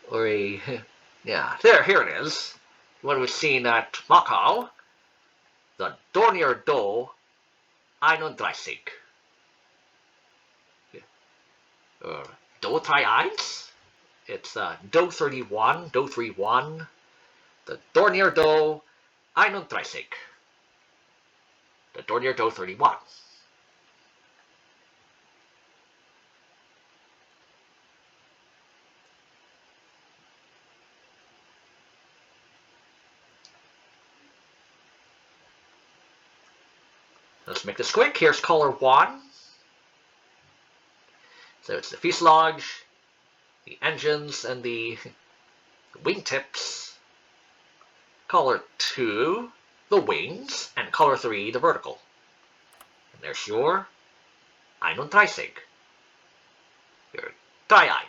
Or a, yeah, here it is. What we've seen at Macau, the Dornier Do 31. Do 31? It's Do 31, Do 31, the Dornier Do 31. The Dornier Do 31. Let's make this quick. Here's color 1. So it's the fuselage, the engines, and the wingtips. Color 2, the wings, and color 3, the vertical. And there's your 31. Your 31.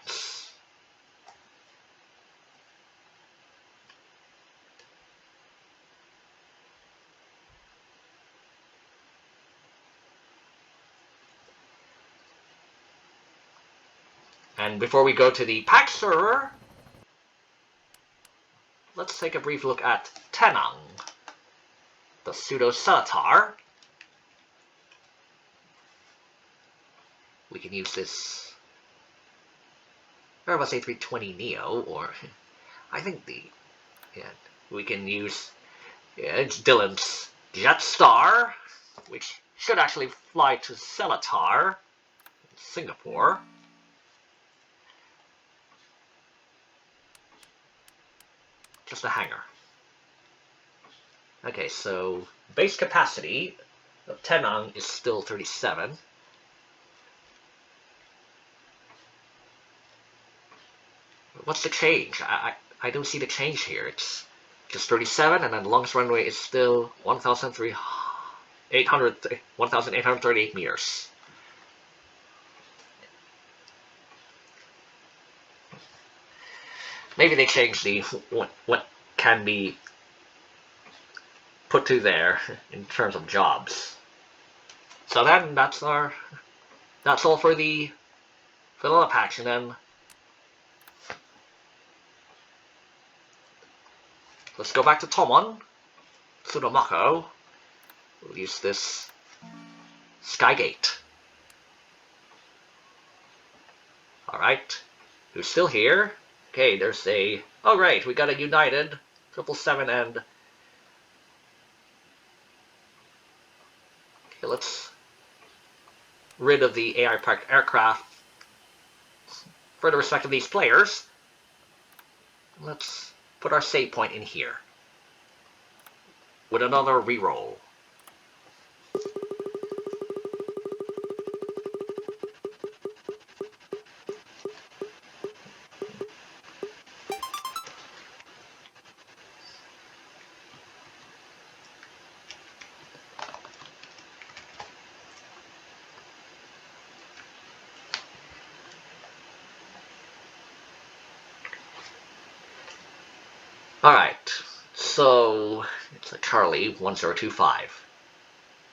And before we go to the pack server, let's take a brief look at Tenang, the pseudo-Seletar. We can use this Airbus A320neo, or I think we can use it's Dylan's Jetstar, which should actually fly to Seletar in Singapore. Just a hangar. Okay, so base capacity of Tenang is still 37. What's the change? I don't see the change here. It's just 37, and then the longest runway is still 1,838 meters. Maybe they changed the what can be put to there in terms of jobs. So then that's all for the fill up action. And let's go back to Tōmon, pseudo-Macau. We'll use this Skygate. Alright, who's still here? Okay, there's a... Oh right, we got a United 777 and... Okay, let's rid of the AI parked aircraft for the respect of these players. Let's put our save point in here with another reroll. Alright, so it's a Charlie 1025.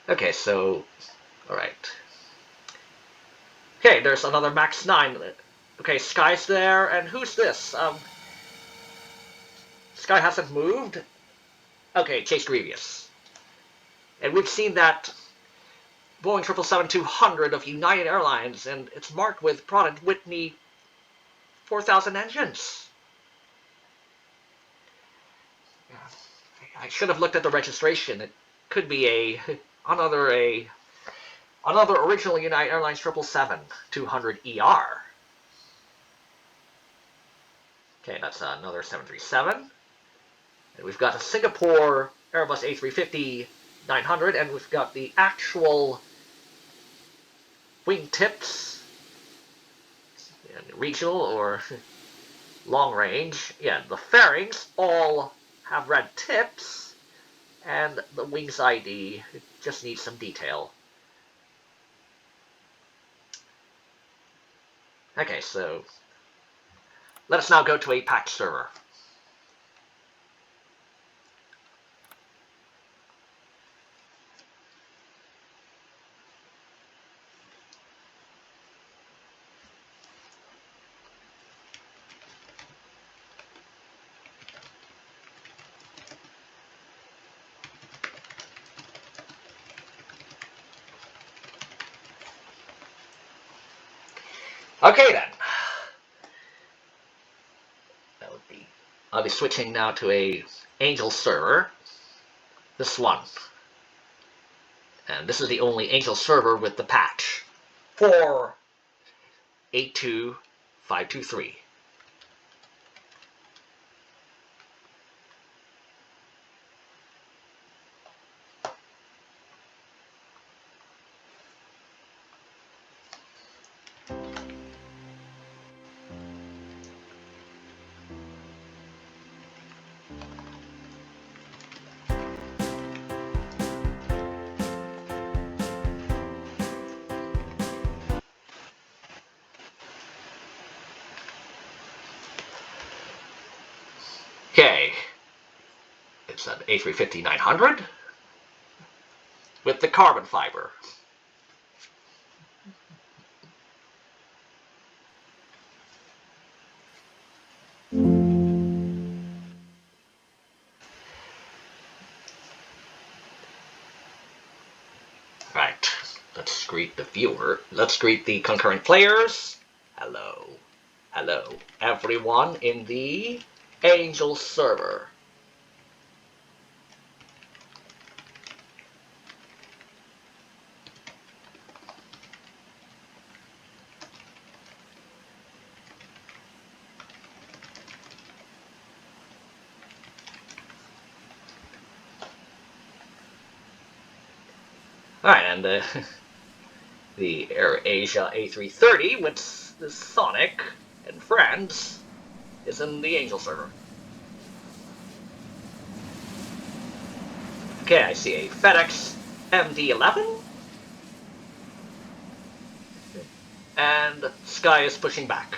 Okay, so, alright. Okay, there's another Max 9. Okay, Sky's there, and who's this? Sky hasn't moved. Okay, Chase Grievous. And we've seen that Boeing 777-200 of United Airlines, and it's marked with Pratt & Whitney 4000 engines. I should have looked at the registration. It could be another original United Airlines 777-200ER. Okay, that's another 737. And we've got a Singapore Airbus A330-900, and we've got the actual wingtips, regional or long range. Yeah, the fairings all have red tips, and the Wingz ID just needs some detail. Okay, so let us now go to a patch server. Okay then. I'll be switching now to a Angel server. This one. And this is the only Angel server with the patch 482523. Okay, it's an A350-900 with the carbon fiber. Right, let's greet the viewer. Let's greet the concurrent players. Hello. Hello, everyone in the Angel server. Alright, and the AirAsia A330 with the Sonic and friends is in the Angel server. Okay, I see a FedEx MD-11. And Sky is pushing back.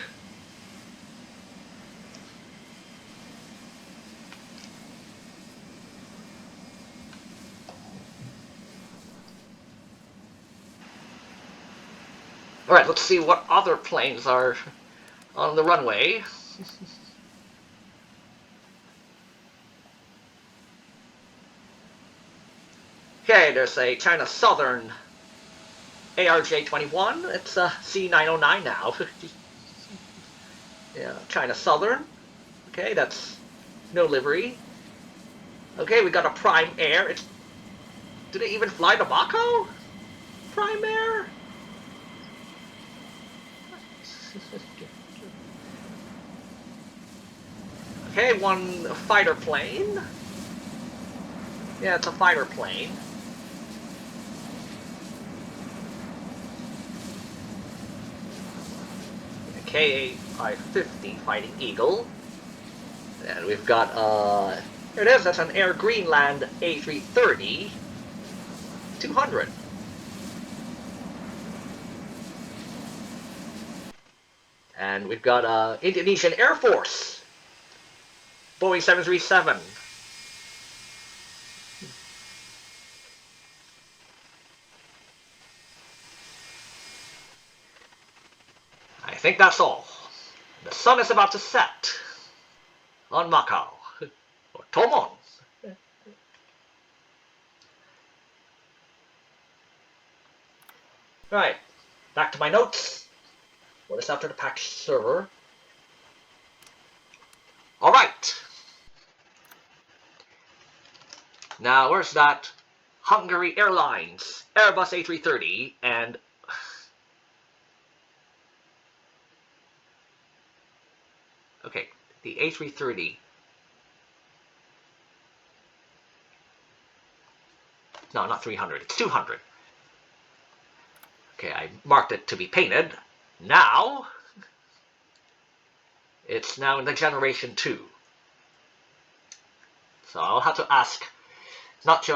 Alright, let's see what other planes are on the runway. Okay, there's a China Southern ARJ-21. It's a C909 now. Yeah, China Southern. Okay, that's no livery. Okay, we got a Prime Air. Did it even fly to Macau? Prime Air? Okay, one fighter plane. Yeah, it's a fighter plane. KA-550 Fighting Eagle. And we've got, here it is, that's an Air Greenland A330-200. And we've got Indonesian Air Force, Boeing 737. I think that's all. The sun is about to set on Macau, or Tōmon. Right, back to my notes. What is after the package server? Alright. Now, where's that Hungary Airlines, Airbus A330, and okay, the A330. No, not 300, it's 200. Okay, I marked it to be painted. Now, it's now in the Generation 2. So I'll have to ask, not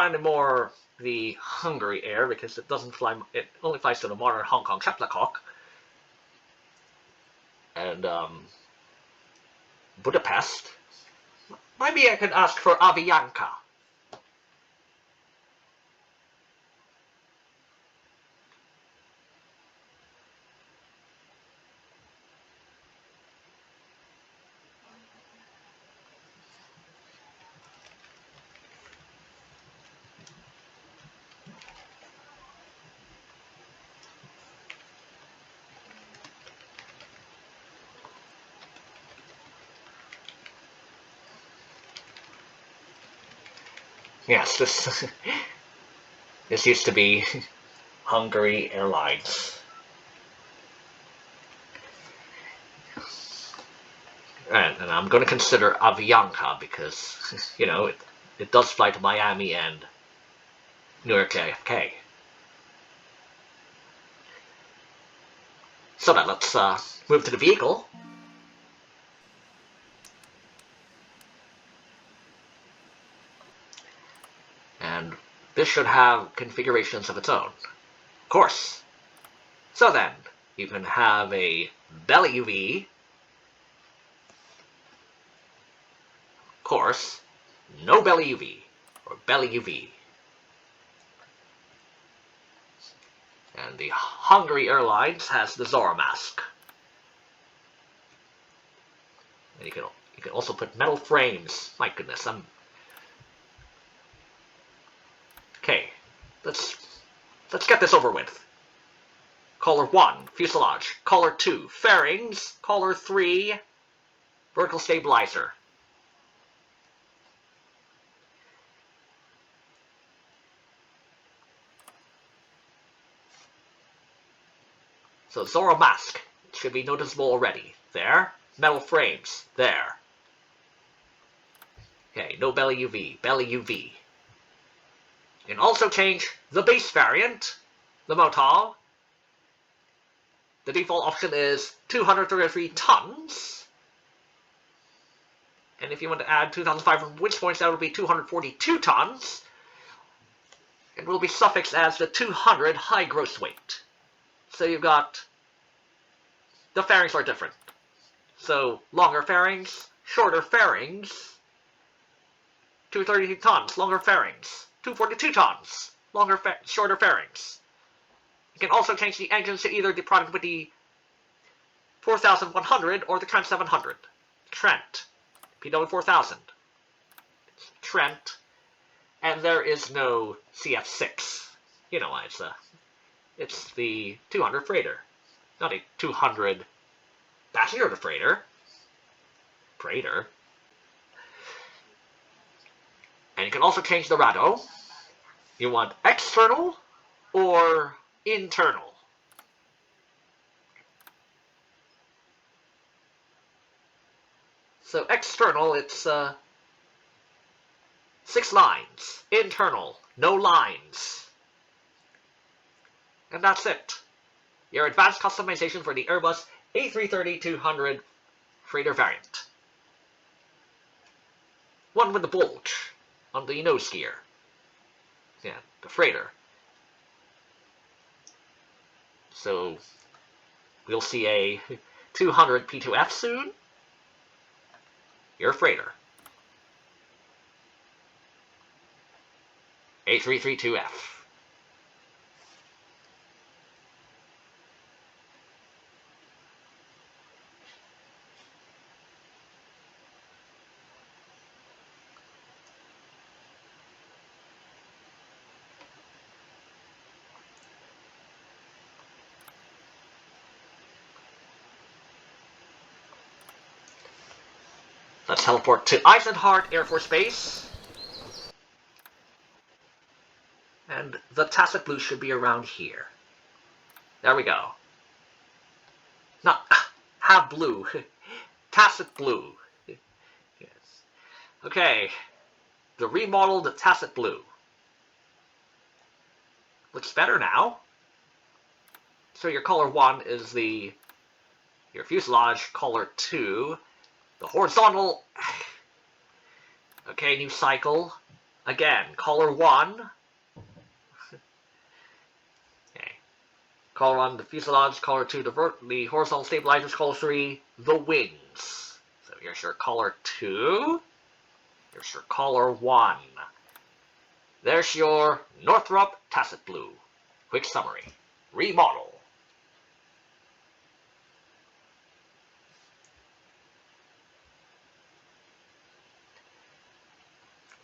anymore the Hungary Air, because it doesn't fly, it only flies to the modern Hong Kong Chaplakok. And Budapest. Maybe I can ask for Avianca. Yes, this used to be Hungary Airlines. And I'm going to consider Avianca because, you know, it does fly to Miami and Newark JFK. So now let's move to the vehicle. And this should have configurations of its own. Of course. So then, you can have a belly UV. Of course, no belly UV, or belly UV. And the Hungary Airlines has the Zorro mask. And you can also put metal frames. My goodness, okay, let's get this over with. Collar 1, fuselage. Collar 2, fairings. Collar 3, vertical stabilizer. So Zorro mask should be noticeable already. There. Metal frames. There. Okay, no belly UV. Belly UV. You can also change the base variant, the Motal. The default option is 233 tons. And if you want to add 2,500 winch points, that would be 242 tons. It will be suffixed as the 200 high gross weight. So you've got, the fairings are different. So longer fairings, shorter fairings, 232 tons, longer fairings, 242 tons, shorter fairings. You can also change the engines to either the product with the 4100 or the Trent 700. Trent. PW4000. It's Trent. And there is no CF6. You know why, it's the 200 freighter. Not a 200 passenger freighter. Freighter. And you can also change the rado. You want external or internal. So external, it's 6 lines. Internal, no lines. And that's it. Your advanced customization for the Airbus A330-200 freighter variant. One with the bulge on the nose gear. Yeah, the freighter. So, we'll see a 200 P2F soon. Your freighter. A332F. Let's teleport to Eisenhower Air Force Base. And the Tacit Blue should be around here. There we go. Not have blue. Tacit Blue. Yes. Okay. The remodeled Tacit Blue. Looks better now. So your color 1 is your fuselage, color 2. The horizontal, okay, new cycle, again, color 1, okay, color 1, the fuselage, color 2, the horizontal stabilizers, color 3, the wings. So here's your color 2, here's your color 1. There's your Northrop Tacit Blue. Quick summary, remodel.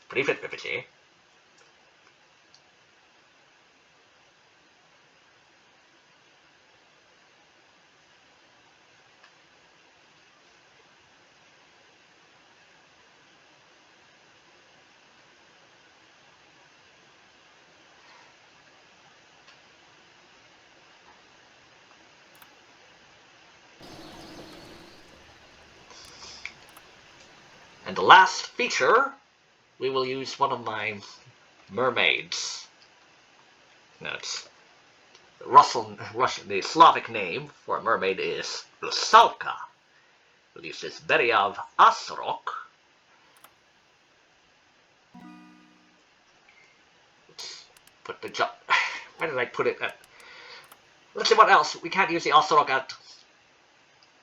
Pretty fit-fifty. And the last feature, we will use one of my mermaids. No, it's the Slavic name for a mermaid is Rusalka. We'll use this berry of Asrok. Let's put the job. Where did I put it? Let's see what else. We can't use the Asrok at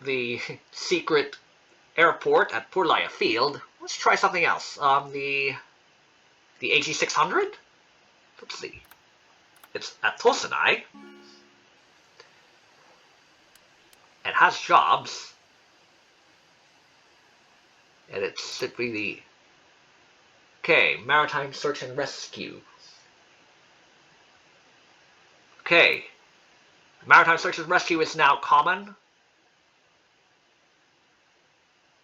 the secret airport at Purlaya Field. Let's try something else. The AG600? Let's see. It's at Tosanai. It has jobs. And it should be the... Okay, Maritime Search and Rescue. Okay. Maritime Search and Rescue is now common.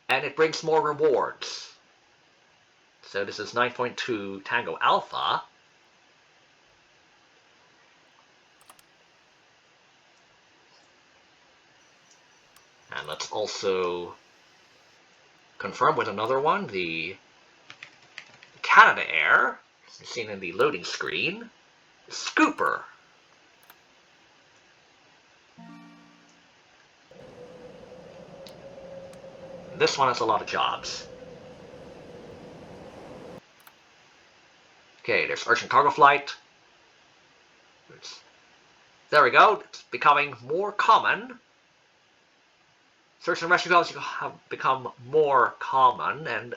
And it brings more rewards. So this is 9.2 Tango Alpha. And let's also confirm with another one, the Canada Air, seen in the loading screen, Scooper. This one has a lot of jobs. Okay, there's Urgent Cargo Flight. There we go, it's becoming more common. Search and rescue calls have become more common, and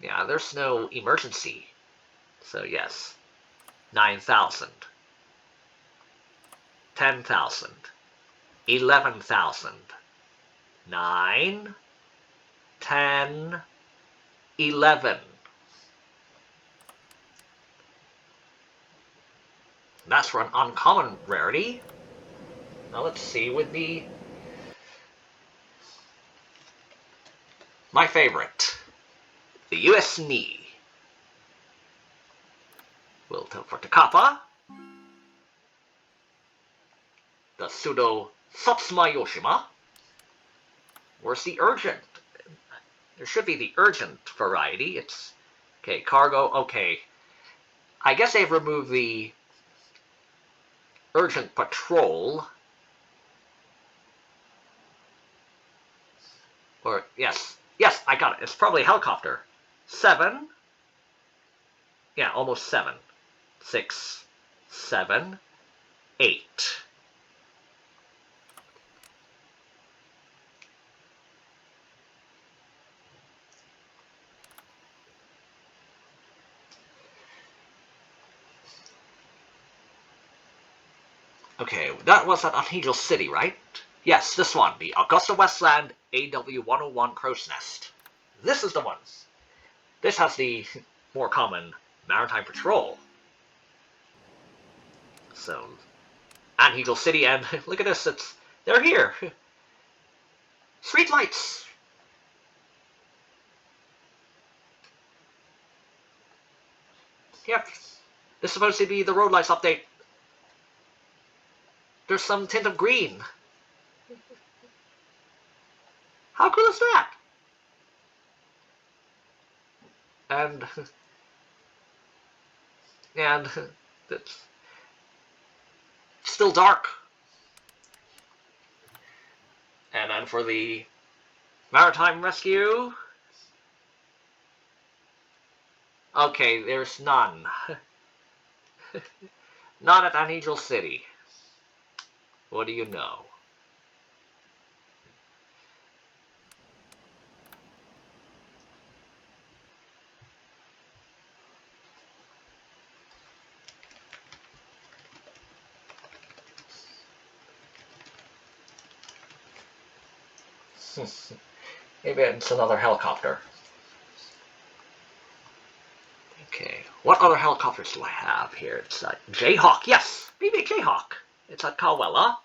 yeah, there's no emergency. So yes, 9,000. 10,000, 11,000, 9, 10, 11. That's for an uncommon rarity. Now let's see with my favorite, the US knee. We'll teleport to Kappa. The pseudo-Satsuma Yoshima. Where's the urgent? There should be the urgent variety. It's okay, cargo, okay. I guess they've removed the urgent patrol. Or yes, I got it. It's probably a helicopter. 7. Yeah, almost 7. 6, 7, 8. Okay, that was at Angel City, right? Yes, this one, the Augusta Westland AW101 Crow's Nest. This is the one. This has the more common Maritime Patrol. So, Angel City, and look at this, they're here. Street lights. Yep, this is supposed to be the road lights update. There's some tint of green. How cool is that? And it's still dark. And then for the maritime rescue, okay, there's none. None at Angel City. What do you know? Maybe it's another helicopter. Okay, what other helicopters do I have here? It's a Jayhawk. Yes, maybe a Jayhawk. It's at Kawela.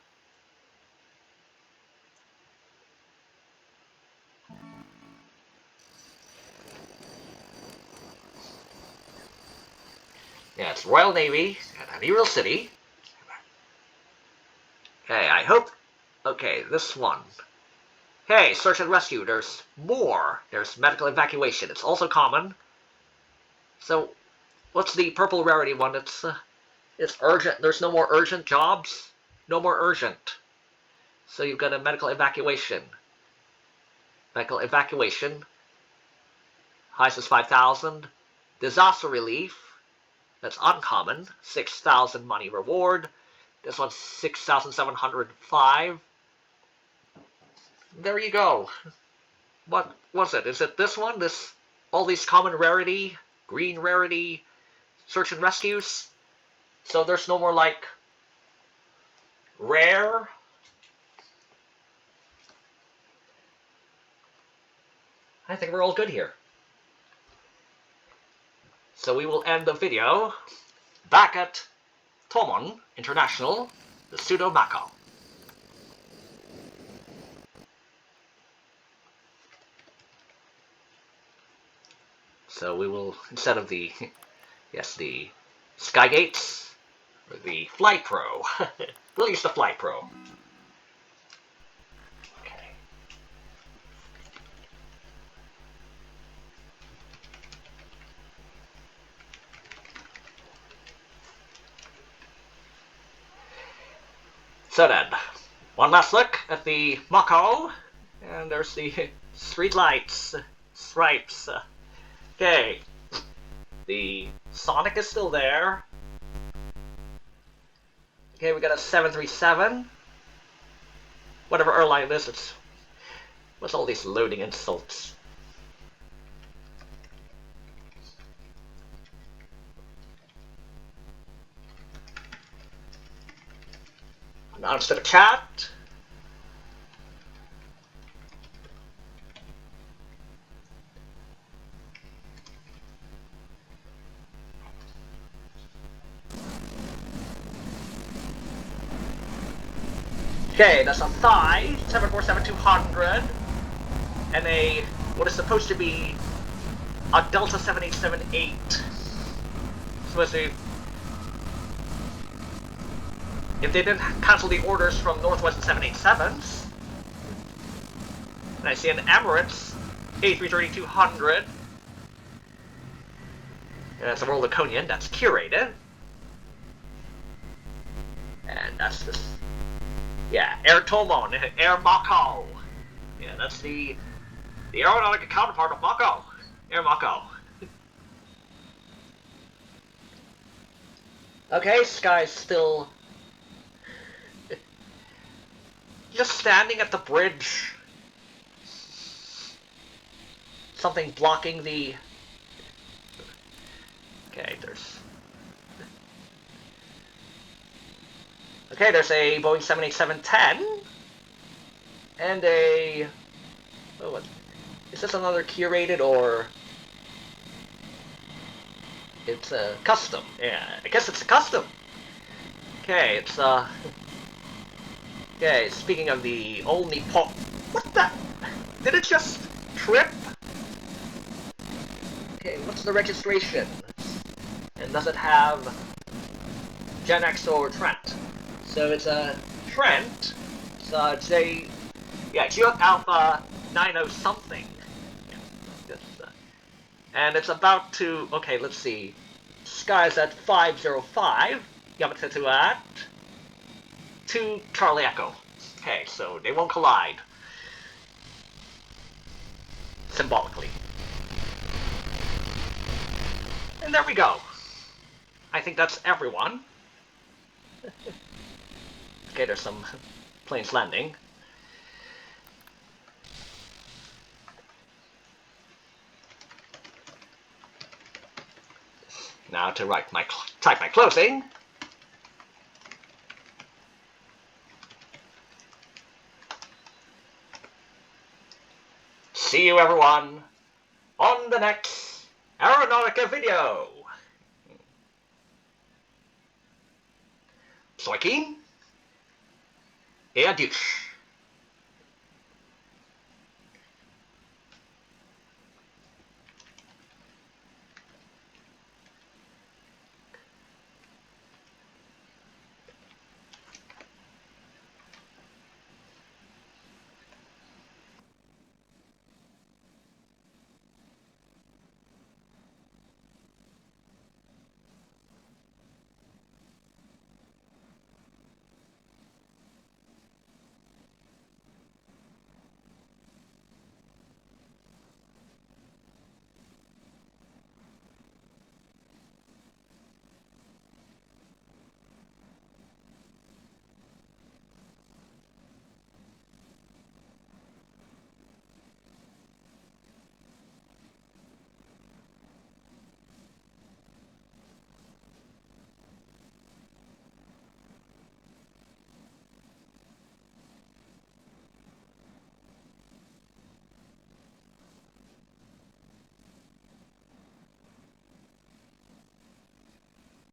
Yeah, it's Royal Navy at Angel City. Okay, I hope. Okay, this one. Hey, search and rescue. There's more. There's medical evacuation. It's also common. So, what's the purple rarity one? It's urgent. There's no more urgent jobs. No more urgent. So you've got a medical evacuation. Medical evacuation. Highest is 5,000. Disaster relief. That's uncommon. 6,000 money reward. This one's 6,705. There you go. What was it? Is it this one? All these common rarity, green rarity, search and rescues? So there's no more like rare. I think we're all good here. So we will end the video back at Tōmon International, the pseudo-Macau. So we will, instead of the Skygates, or the Flight Pro, we'll use the Flight Pro. Okay. So then, one last look at the Macau, and there's the street lights, stripes. Okay, the Sonic is still there. Okay, we got a 737. Whatever airline it is, what's all these loading insults? Announce to the chat. Okay, that's a thigh, 747-200, and a, what is supposed to be a Delta 787-8. Supposed to, if they didn't cancel the orders from Northwest 787s. And I see an Emirates A330-200. And that's a World Laconian, that's curated. And that's this. Yeah, Air Tōmon, Air Macau. Yeah, that's the Aeronautica counterpart of Macau. Air Macau. Okay, sky's still just standing at the bridge. Something blocking the. Okay, there's a Boeing 787-10 and a. Oh, what? Is this another curated or? It's a custom. Yeah, I guess it's a custom. Okay, it's Okay, speaking of the old Nippon. What the? Did it just trip? Okay, what's the registration? And does it have Gen X or Trent? So it's a Trent. So J. Yeah, Geoc Alpha 90 something. And it's about to. Okay, let's see. Sky's at 505. Yamato at 2 Charlie Echo. Okay, so they won't collide. Symbolically. And there we go. I think that's everyone. Okay, there's some planes landing. Now to type my closing. See you everyone on the next Aeronautica video. Soy keen et adieu.